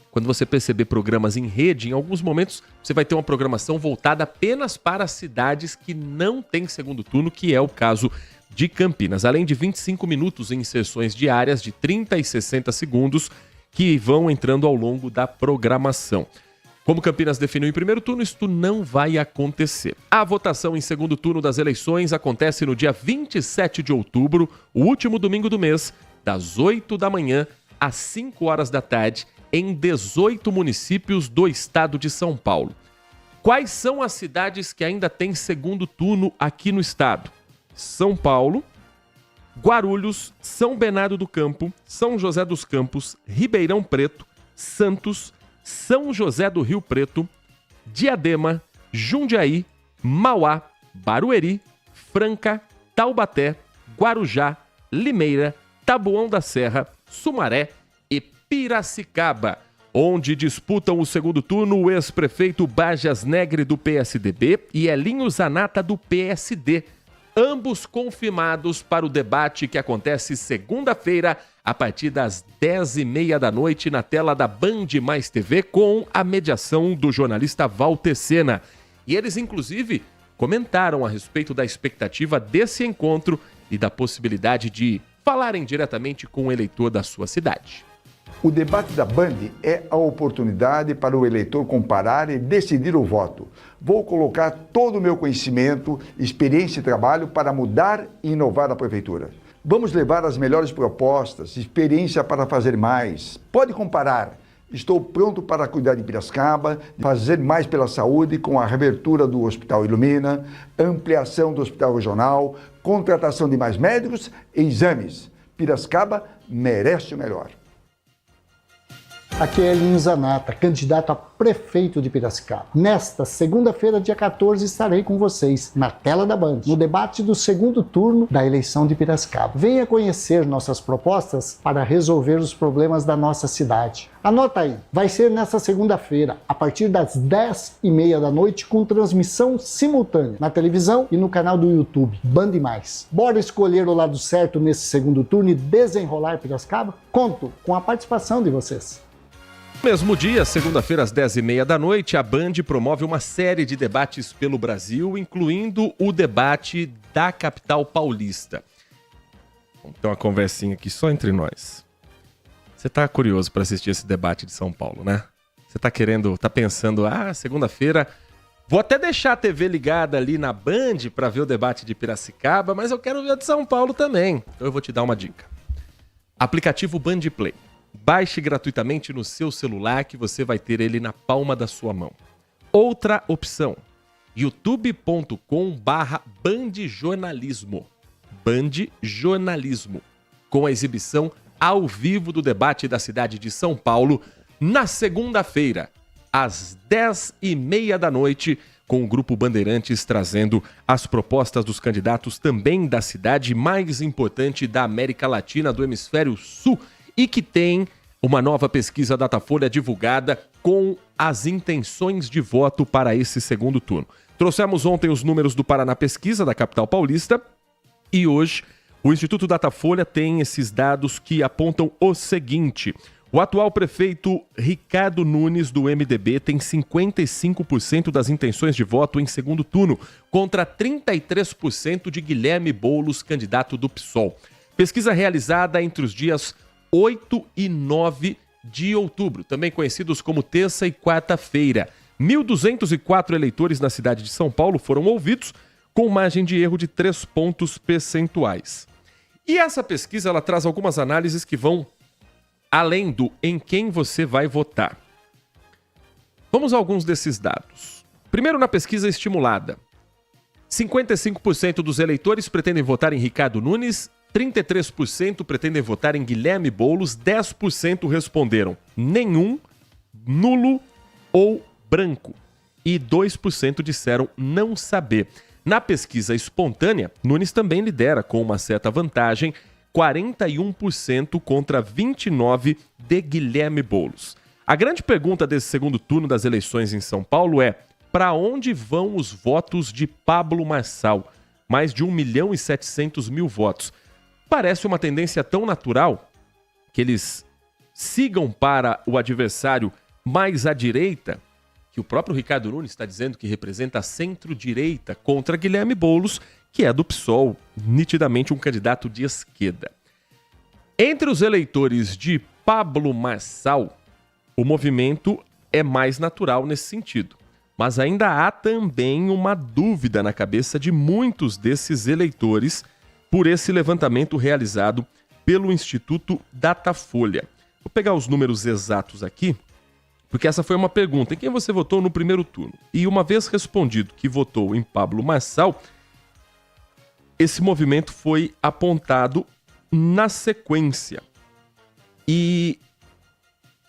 Quando você perceber programas em rede, em alguns momentos você vai ter uma programação voltada apenas para cidades que não têm segundo turno, que é o caso de Campinas. Além de 25 minutos em sessões diárias de 30 e 60 segundos que vão entrando ao longo da programação. Como Campinas definiu em primeiro turno, isso não vai acontecer. A votação em segundo turno das eleições acontece no dia 27 de outubro, o último domingo do mês, das 8 da manhã às 5 horas da tarde, em 18 municípios do estado de São Paulo. Quais são as cidades que ainda têm segundo turno aqui no estado? São Paulo, Guarulhos, São Bernardo do Campo, São José dos Campos, Ribeirão Preto, Santos, São José do Rio Preto, Diadema, Jundiaí, Mauá, Barueri, Franca, Taubaté, Guarujá, Limeira, Taboão da Serra, Sumaré e Piracicaba, onde disputam o segundo turno o ex-prefeito Bajas Negre do PSDB e Elinho Zanata do PSD, ambos confirmados para o debate que acontece segunda-feira a partir das 10h30 da noite na tela da Band Mais TV com a mediação do jornalista Walter Sena. E eles, inclusive, comentaram a respeito da expectativa desse encontro e da possibilidade de falarem diretamente com o eleitor da sua cidade. O debate da Band é a oportunidade para o eleitor comparar e decidir o voto. Vou colocar todo o meu conhecimento, experiência e trabalho para mudar e inovar a prefeitura. Vamos levar as melhores propostas, experiência para fazer mais. Pode comparar. Estou pronto para cuidar de Piracicaba, fazer mais pela saúde com a reabertura do Hospital Ilumina, ampliação do Hospital Regional, contratação de mais médicos e exames. Piracicaba merece o melhor. Aqui é Elinho Zanata, candidato a prefeito de Piracicaba. Nesta segunda-feira, dia 14, estarei com vocês na tela da Band, no debate do segundo turno da eleição de Piracicaba. Venha conhecer nossas propostas para resolver os problemas da nossa cidade. Anota aí, vai ser nesta segunda-feira, a partir das 10h30 da noite, com transmissão simultânea na televisão e no canal do YouTube, Band Mais. Bora escolher o lado certo nesse segundo turno e desenrolar Piracicaba? Conto com a participação de vocês. Mesmo dia, segunda-feira às 10h30 da noite, a Band promove uma série de debates pelo Brasil, incluindo o debate da capital paulista. Vamos ter uma conversinha aqui só entre nós. Você tá curioso para assistir esse debate de São Paulo, né? Você tá pensando, segunda-feira, vou até deixar a TV ligada ali na Band para ver o debate de Piracicaba, mas eu quero ver o de São Paulo também. Então eu vou te dar uma dica. Aplicativo Band Play. Baixe gratuitamente no seu celular que você vai ter ele na palma da sua mão. Outra opção, youtube.com/bandjornalismo. Bandjornalismo, com a exibição ao vivo do debate da cidade de São Paulo, na segunda-feira, às 10h30 da noite, com o Grupo Bandeirantes trazendo as propostas dos candidatos também da cidade mais importante da América Latina, do Hemisfério Sul, e que tem uma nova pesquisa Datafolha divulgada com as intenções de voto para esse segundo turno. Trouxemos ontem os números do Paraná Pesquisa, da capital paulista, e hoje o Instituto Datafolha tem esses dados que apontam o seguinte: o atual prefeito Ricardo Nunes, do MDB, tem 55% das intenções de voto em segundo turno, contra 33% de Guilherme Boulos, candidato do PSOL. Pesquisa realizada entre os dias 8 e 9 de outubro, também conhecidos como terça e quarta-feira. 1.204 eleitores na cidade de São Paulo foram ouvidos, com margem de erro de 3 pontos percentuais. E essa pesquisa ela traz algumas análises que vão além do em quem você vai votar. Vamos a alguns desses dados. Primeiro, na pesquisa estimulada, 55% dos eleitores pretendem votar em Ricardo Nunes, 33% pretendem votar em Guilherme Boulos, 10% responderam nenhum, nulo ou branco e 2% disseram não saber. Na pesquisa espontânea, Nunes também lidera com uma certa vantagem, 41% contra 29% de Guilherme Boulos. A grande pergunta desse segundo turno das eleições em São Paulo é: para onde vão os votos de Pablo Marçal? Mais de 1.700.000 votos. Parece uma tendência tão natural que eles sigam para o adversário mais à direita, que o próprio Ricardo Nunes está dizendo que representa a centro-direita, contra Guilherme Boulos, que é do PSOL, nitidamente um candidato de esquerda. Entre os eleitores de Pablo Marçal, o movimento é mais natural nesse sentido. Mas ainda há também uma dúvida na cabeça de muitos desses eleitores por esse levantamento realizado pelo Instituto Datafolha. Vou pegar os números exatos aqui, porque essa foi uma pergunta: em quem você votou no primeiro turno? E uma vez respondido que votou em Pablo Marçal, esse movimento foi apontado na sequência. E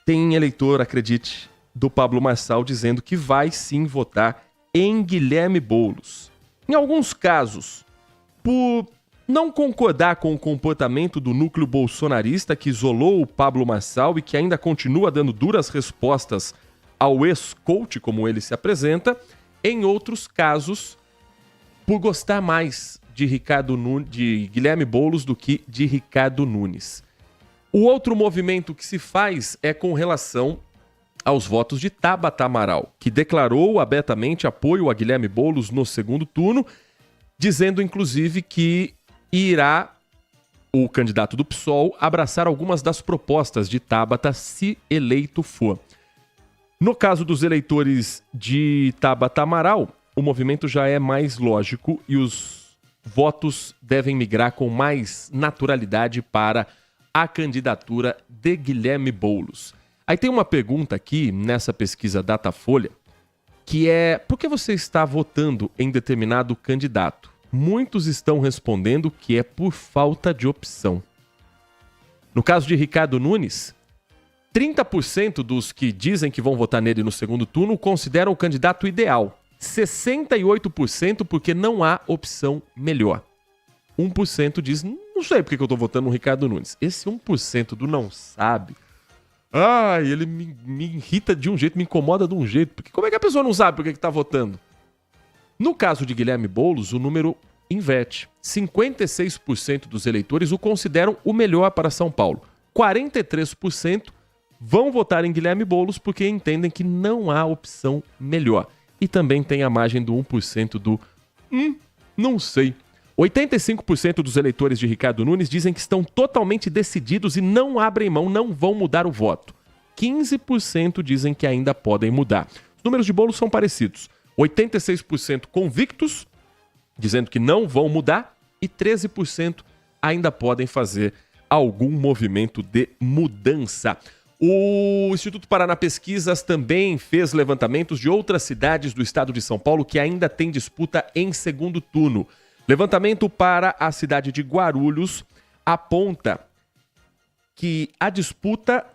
tem eleitor, acredite, do Pablo Marçal dizendo que vai sim votar em Guilherme Boulos. Em alguns casos, por não concordar com o comportamento do núcleo bolsonarista que isolou o Pablo Marçal e que ainda continua dando duras respostas ao ex-coach, como ele se apresenta. Em outros casos, por gostar mais de Guilherme Boulos do que de Ricardo Nunes. O outro movimento que se faz é com relação aos votos de Tabata Amaral, que declarou abertamente apoio a Guilherme Boulos no segundo turno, dizendo inclusive que irá o candidato do PSOL abraçar algumas das propostas de Tabata se eleito for. No caso dos eleitores de Tabata Amaral, o movimento já é mais lógico e os votos devem migrar com mais naturalidade para a candidatura de Guilherme Boulos. Aí tem uma pergunta aqui nessa pesquisa Datafolha, que é: por que você está votando em determinado candidato? Muitos estão respondendo que é por falta de opção. No caso de Ricardo Nunes, 30% dos que dizem que vão votar nele no segundo turno consideram o candidato ideal. 68% porque não há opção melhor. 1% diz, não sei porque que eu tô votando no Ricardo Nunes. Esse 1% do não sabe, ele me irrita de um jeito, me incomoda de um jeito. Porque como é que a pessoa não sabe por que tá votando? No caso de Guilherme Boulos, o número inverte. 56% dos eleitores o consideram o melhor para São Paulo. 43% vão votar em Guilherme Boulos porque entendem que não há opção melhor. E também tem a margem do 1% do não sei. 85% dos eleitores de Ricardo Nunes dizem que estão totalmente decididos e não abrem mão, não vão mudar o voto. 15% dizem que ainda podem mudar. Os números de Boulos são parecidos. 86% convictos, dizendo que não vão mudar, e 13% ainda podem fazer algum movimento de mudança. O Instituto Paraná Pesquisas também fez levantamentos de outras cidades do estado de São Paulo que ainda tem disputa em segundo turno. Levantamento para a cidade de Guarulhos aponta que a disputa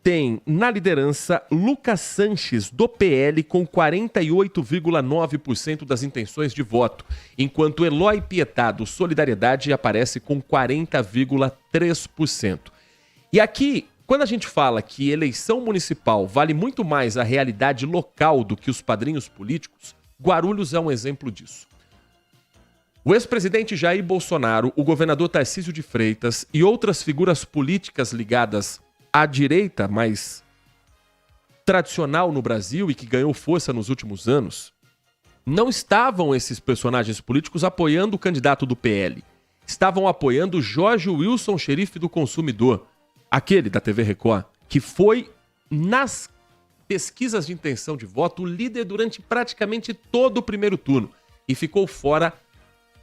tem na liderança Lucas Sanches, do PL, com 48,9% das intenções de voto, enquanto Eloy Pietá, do Solidariedade, aparece com 40,3%. E aqui, quando a gente fala que eleição municipal vale muito mais a realidade local do que os padrinhos políticos, Guarulhos é um exemplo disso. O ex-presidente Jair Bolsonaro, o governador Tarcísio de Freitas e outras figuras políticas ligadas à direita mais tradicional no Brasil e que ganhou força nos últimos anos, não estavam esses personagens políticos apoiando o candidato do PL. Estavam apoiando Jorge Wilson, xerife do consumidor, aquele da TV Record, que foi, nas pesquisas de intenção de voto, o líder durante praticamente todo o primeiro turno e ficou fora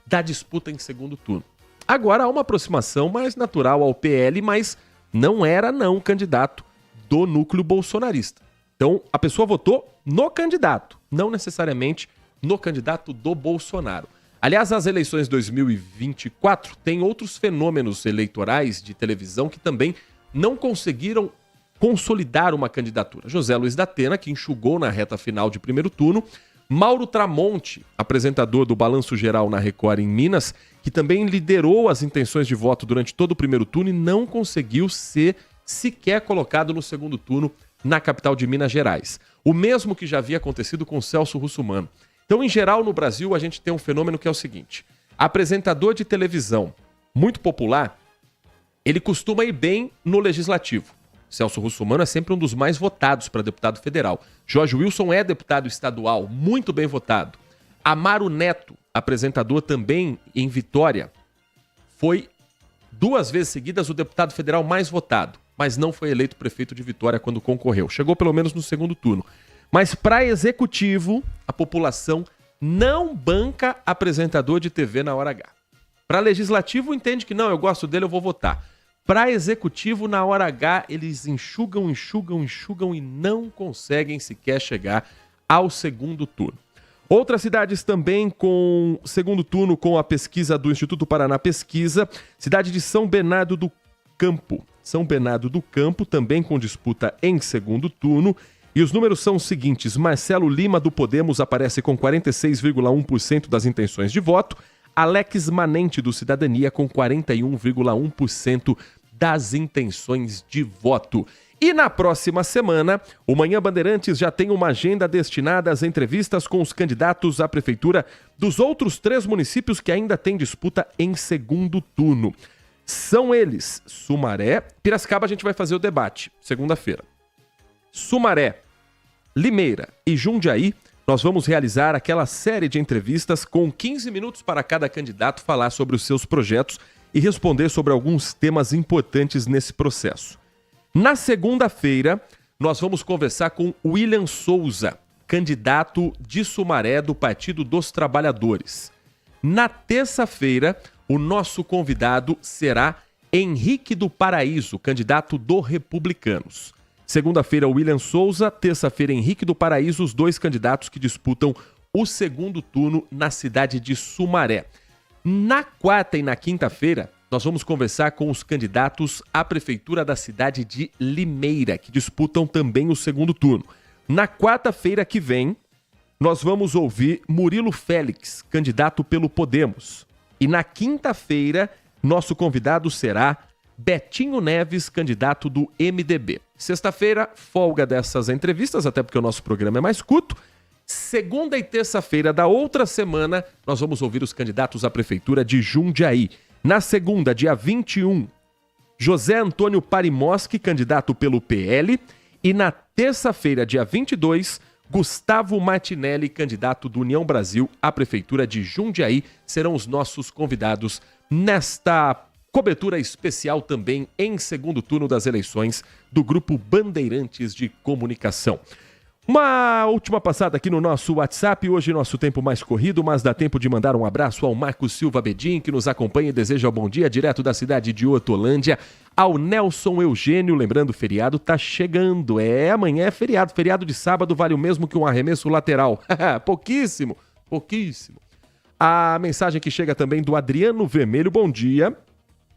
da disputa em segundo turno. Agora há uma aproximação mais natural ao PL, mas não era candidato do núcleo bolsonarista. Então a pessoa votou no candidato, não necessariamente no candidato do Bolsonaro. Aliás, as eleições de 2024 têm outros fenômenos eleitorais de televisão que também não conseguiram consolidar uma candidatura. José Luiz da Atena, que enxugou na reta final de primeiro turno, Mauro Tramonte, apresentador do Balanço Geral na Record em Minas, que também liderou as intenções de voto durante todo o primeiro turno e não conseguiu ser sequer colocado no segundo turno na capital de Minas Gerais. O mesmo que já havia acontecido com Celso Russomano. Então, em geral, no Brasil, a gente tem um fenômeno que é o seguinte: apresentador de televisão muito popular, ele costuma ir bem no legislativo. Celso Russomano é sempre um dos mais votados para deputado federal. Jorge Wilson é deputado estadual, muito bem votado. Amaro Neto, apresentador também em Vitória, foi 2 vezes seguidas o deputado federal mais votado, mas não foi eleito prefeito de Vitória quando concorreu. Chegou pelo menos no segundo turno. Mas para executivo, a população não banca apresentador de TV na hora H. Para legislativo, entende que não, eu gosto dele, eu vou votar. Para executivo, na hora H, eles enxugam e não conseguem sequer chegar ao segundo turno. Outras cidades também com segundo turno com a pesquisa do Instituto Paraná Pesquisa. Cidade de São Bernardo do Campo. São Bernardo do Campo também com disputa em segundo turno. E os números são os seguintes: Marcelo Lima do Podemos aparece com 46,1% das intenções de voto. Alex Manente, do Cidadania, com 41,1% das intenções de voto. E na próxima semana, o Manhã Bandeirantes já tem uma agenda destinada às entrevistas com os candidatos à prefeitura dos outros 3 municípios que ainda têm disputa em segundo turno. São eles Sumaré, Piracicaba a gente vai fazer o debate, segunda-feira. Sumaré, Limeira e Jundiaí, nós vamos realizar aquela série de entrevistas com 15 minutos para cada candidato falar sobre os seus projetos e responder sobre alguns temas importantes nesse processo. Na segunda-feira, nós vamos conversar com William Souza, candidato de Sumaré do Partido dos Trabalhadores. Na terça-feira, o nosso convidado será Henrique do Paraíso, candidato do Republicanos. Segunda-feira, William Souza. Terça-feira, Henrique do Paraíso, os 2 candidatos que disputam o segundo turno na cidade de Sumaré. Na quarta e na quinta-feira, nós vamos conversar com os candidatos à prefeitura da cidade de Limeira, que disputam também o segundo turno. Na quarta-feira que vem, nós vamos ouvir Murilo Félix, candidato pelo Podemos. E na quinta-feira, nosso convidado será Betinho Neves, candidato do MDB. Sexta-feira, folga dessas entrevistas, até porque o nosso programa é mais curto. Segunda e terça-feira da outra semana, nós vamos ouvir os candidatos à prefeitura de Jundiaí. Na segunda, dia 21, José Antônio Parimoski, candidato pelo PL. E na terça-feira, dia 22, Gustavo Martinelli, candidato do União Brasil à prefeitura de Jundiaí, serão os nossos convidados nesta cobertura especial também em segundo turno das eleições do Grupo Bandeirantes de Comunicação. Uma última passada aqui no nosso WhatsApp, hoje nosso tempo mais corrido, mas dá tempo de mandar um abraço ao Marcos Silva Bedin, que nos acompanha e deseja bom dia, direto da cidade de Hortolândia, ao Nelson Eugênio, lembrando, o feriado tá chegando, amanhã é feriado de sábado vale o mesmo que um arremesso lateral, pouquíssimo. A mensagem que chega também do Adriano Vermelho, bom dia.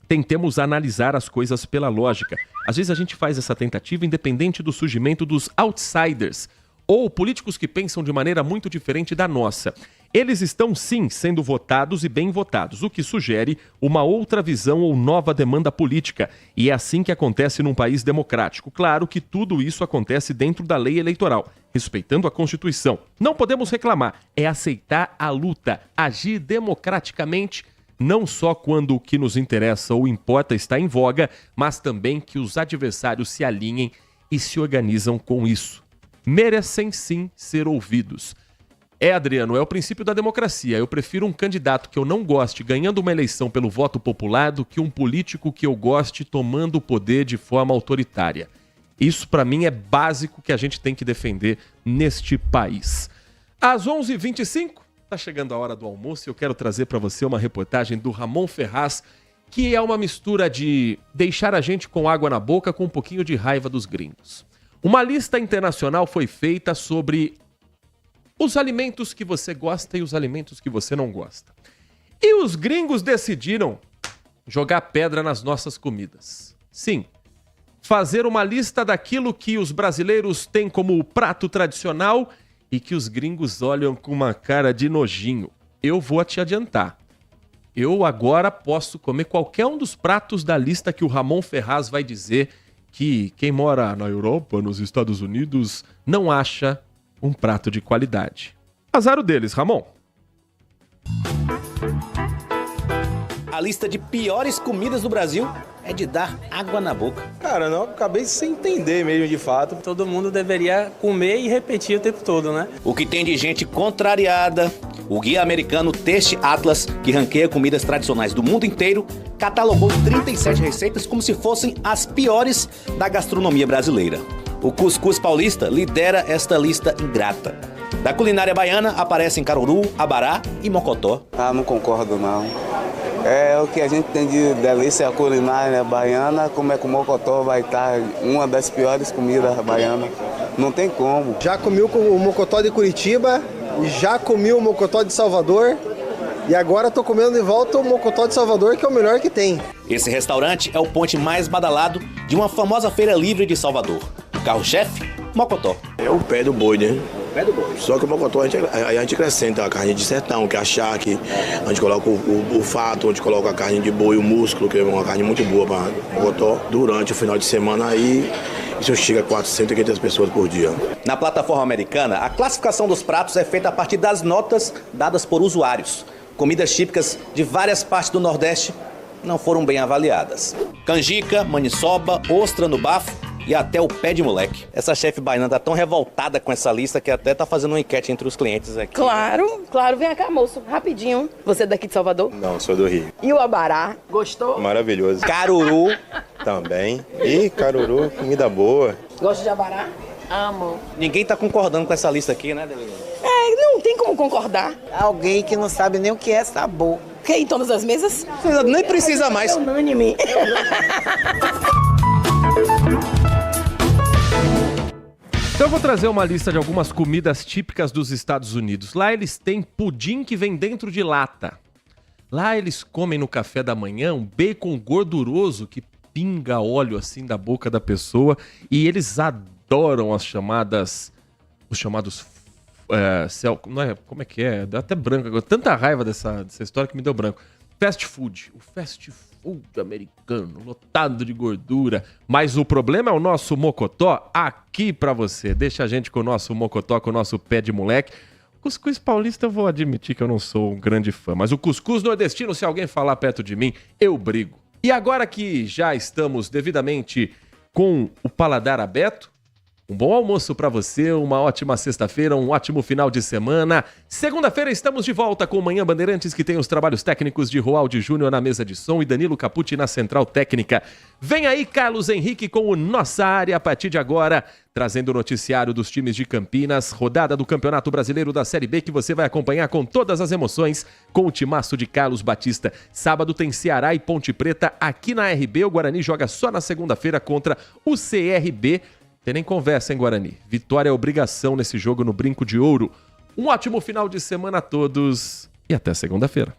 Tentemos analisar as coisas pela lógica. Às vezes a gente faz essa tentativa independente do surgimento dos outsiders ou políticos que pensam de maneira muito diferente da nossa. Eles estão, sim, sendo votados e bem votados, o que sugere uma outra visão ou nova demanda política. E é assim que acontece num país democrático. Claro que tudo isso acontece dentro da lei eleitoral, respeitando a Constituição. Não podemos reclamar, é aceitar a luta, agir democraticamente, não só quando o que nos interessa ou importa está em voga, mas também que os adversários se alinhem e se organizam com isso. Merecem sim ser ouvidos. Adriano, é o princípio da democracia. Eu prefiro um candidato que eu não goste ganhando uma eleição pelo voto popular do que um político que eu goste tomando o poder de forma autoritária. Isso, para mim, é básico que a gente tem que defender neste país. Às 11h25, está chegando a hora do almoço e eu quero trazer para você uma reportagem do Ramon Ferraz, que é uma mistura de deixar a gente com água na boca com um pouquinho de raiva dos gringos. Uma lista internacional foi feita sobre os alimentos que você gosta e os alimentos que você não gosta. E os gringos decidiram jogar pedra nas nossas comidas. Sim, fazer uma lista daquilo que os brasileiros têm como prato tradicional e que os gringos olham com uma cara de nojinho. Eu vou te adiantar. Eu agora posso comer qualquer um dos pratos da lista que o Ramon Ferraz vai dizer que quem mora na Europa, nos Estados Unidos, não acha um prato de qualidade. Azar o deles, Ramon. A lista de piores comidas do Brasil é de dar água na boca. Cara, não, acabei sem entender mesmo de fato. Todo mundo deveria comer e repetir o tempo todo, né? O que tem de gente contrariada, o guia americano Taste Atlas, que ranqueia comidas tradicionais do mundo inteiro, catalogou 37 receitas como se fossem as piores da gastronomia brasileira. O cuscuz paulista lidera esta lista ingrata. Da culinária baiana aparecem caruru, abará e mocotó. Não concordo não. É o que a gente tem de delícia culinária baiana, como é que o mocotó vai estar uma das piores comidas baianas. Não tem como. Já comi o mocotó de Curitiba, já comi o mocotó de Salvador e agora estou comendo de volta o mocotó de Salvador, que é o melhor que tem. Esse restaurante é o ponte mais badalado de uma famosa feira livre de Salvador. O carro-chefe, mocotó. É o pé do boi, né? Pé do boi. Só que o mocotó a gente acrescenta a carne de sertão, que é a charque, a gente coloca o fato, a gente coloca a carne de boi, o músculo, que é uma carne muito boa para mocotó. Durante o final de semana aí, isso chega a 400 pessoas por dia. Na plataforma americana, a classificação dos pratos é feita a partir das notas dadas por usuários. Comidas típicas de várias partes do Nordeste não foram bem avaliadas. Canjica, maniçoba, ostra no bafo e até o pé de moleque. Essa chefe baiana tá tão revoltada com essa lista que até tá fazendo uma enquete entre os clientes aqui. Claro. Vem cá, moço, rapidinho. Você é daqui de Salvador? Não, sou do Rio. E o abará? Gostou? Maravilhoso. Caruru? Também. E caruru, comida boa. Gosta de abará? Amo. Ninguém tá concordando com essa lista aqui, né, Delegado? Não tem como concordar. Alguém que não sabe nem o que é sabor. Que em todas as mesas? Nem precisa mais. É unânime. Então eu vou trazer uma lista de algumas comidas típicas dos Estados Unidos. Lá eles têm pudim que vem dentro de lata. Lá eles comem no café da manhã um bacon gorduroso que pinga óleo assim da boca da pessoa, e eles adoram os chamados não é, como é que é? Dá até branco agora. Tanta raiva dessa história que me deu branco. Fast food. O fast food americano, lotado de gordura. Mas o problema é o nosso mocotó aqui pra você. Deixa a gente com o nosso mocotó, com o nosso pé de moleque. Cuscuz paulista eu vou admitir que eu não sou um grande fã. Mas o cuscuz nordestino, se alguém falar perto de mim, eu brigo. E agora que já estamos devidamente com o paladar aberto, um bom almoço para você, uma ótima sexta-feira, um ótimo final de semana. Segunda-feira estamos de volta com o Manhã Bandeirantes, que tem os trabalhos técnicos de Roaldi Júnior na mesa de som e Danilo Capucci na central técnica. Vem aí Carlos Henrique com o Nossa Área a partir de agora, trazendo o noticiário dos times de Campinas, rodada do Campeonato Brasileiro da Série B que você vai acompanhar com todas as emoções com o timaço de Carlos Batista. Sábado tem Ceará e Ponte Preta aqui na RB, o Guarani joga só na segunda-feira contra o CRB. Tem nem conversa, hein, Guarani? Vitória é obrigação nesse jogo no Brinco de Ouro. Um ótimo final de semana a todos e até segunda-feira.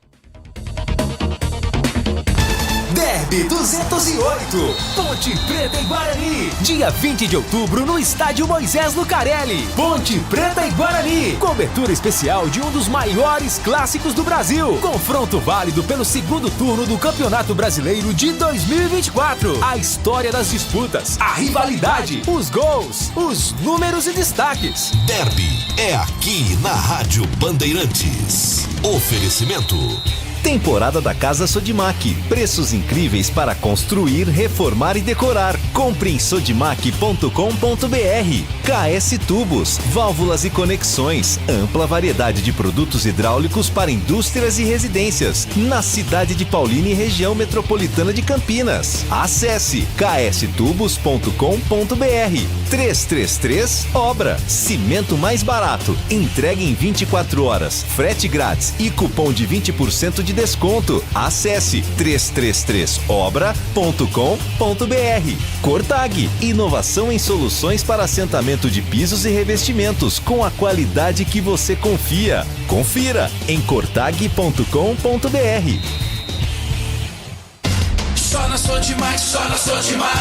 Derby 208, Ponte Preta e Guarani. Dia 20 de outubro no Estádio Moisés Lucarelli. Ponte Preta e Guarani. Cobertura especial de um dos maiores clássicos do Brasil. Confronto válido pelo segundo turno do Campeonato Brasileiro de 2024. A história das disputas, a rivalidade, os gols, os números e destaques. Derby é aqui na Rádio Bandeirantes. Oferecimento. Temporada da Casa Sodimac. Preços incríveis para construir, reformar e decorar. Compre em sodimac.com.br. KS Tubos, válvulas e conexões. Ampla variedade de produtos hidráulicos para indústrias e residências. Na cidade de Paulínia e região metropolitana de Campinas. Acesse kstubos.com.br. 333 Obra. Cimento mais barato. Entregue em 24 horas. Frete grátis e cupom de 20% de desconto. Acesse 333obra.com.br. Cortag, inovação em soluções para assentamento de pisos e revestimentos com a qualidade que você confia. Confira em cortag.com.br. Só na Sodimac, só na Sodimac.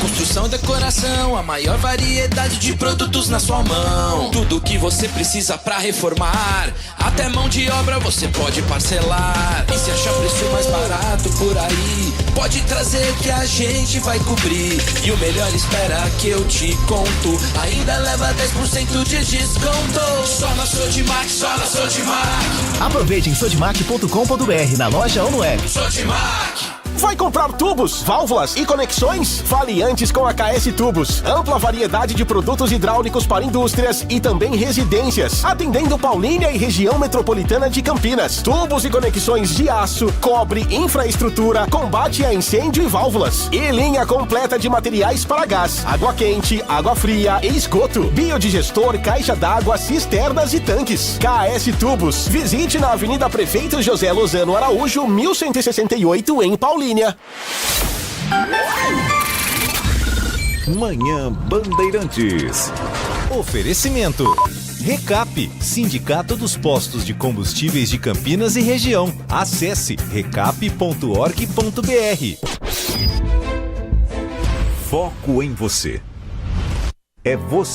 Construção e decoração, a maior variedade de produtos na sua mão. Tudo que você precisa pra reformar, até mão de obra você pode parcelar. E se achar preço mais barato por aí, pode trazer que a gente vai cobrir. E o melhor, espera que eu te conto, ainda leva 10% de desconto. Só na Sodimac, só na Sodimac. Aproveite em sodimac.com.br, na loja ou no app. Sodimac. Vai comprar tubos, válvulas e conexões? Fale antes com a KS Tubos. Ampla variedade de produtos hidráulicos para indústrias e também residências. Atendendo Paulínia e região metropolitana de Campinas. Tubos e conexões de aço, cobre, infraestrutura, combate a incêndio e válvulas. E linha completa de materiais para gás, água quente, água fria e esgoto. Biodigestor, caixa d'água, cisternas e tanques. KS Tubos. Visite na Avenida Prefeito José Lozano Araújo, 1168 em Paulínia. Manhã Bandeirantes. Oferecimento. Recap, Sindicato dos Postos de Combustíveis de Campinas e região. Acesse recap.org.br. Foco em você. É você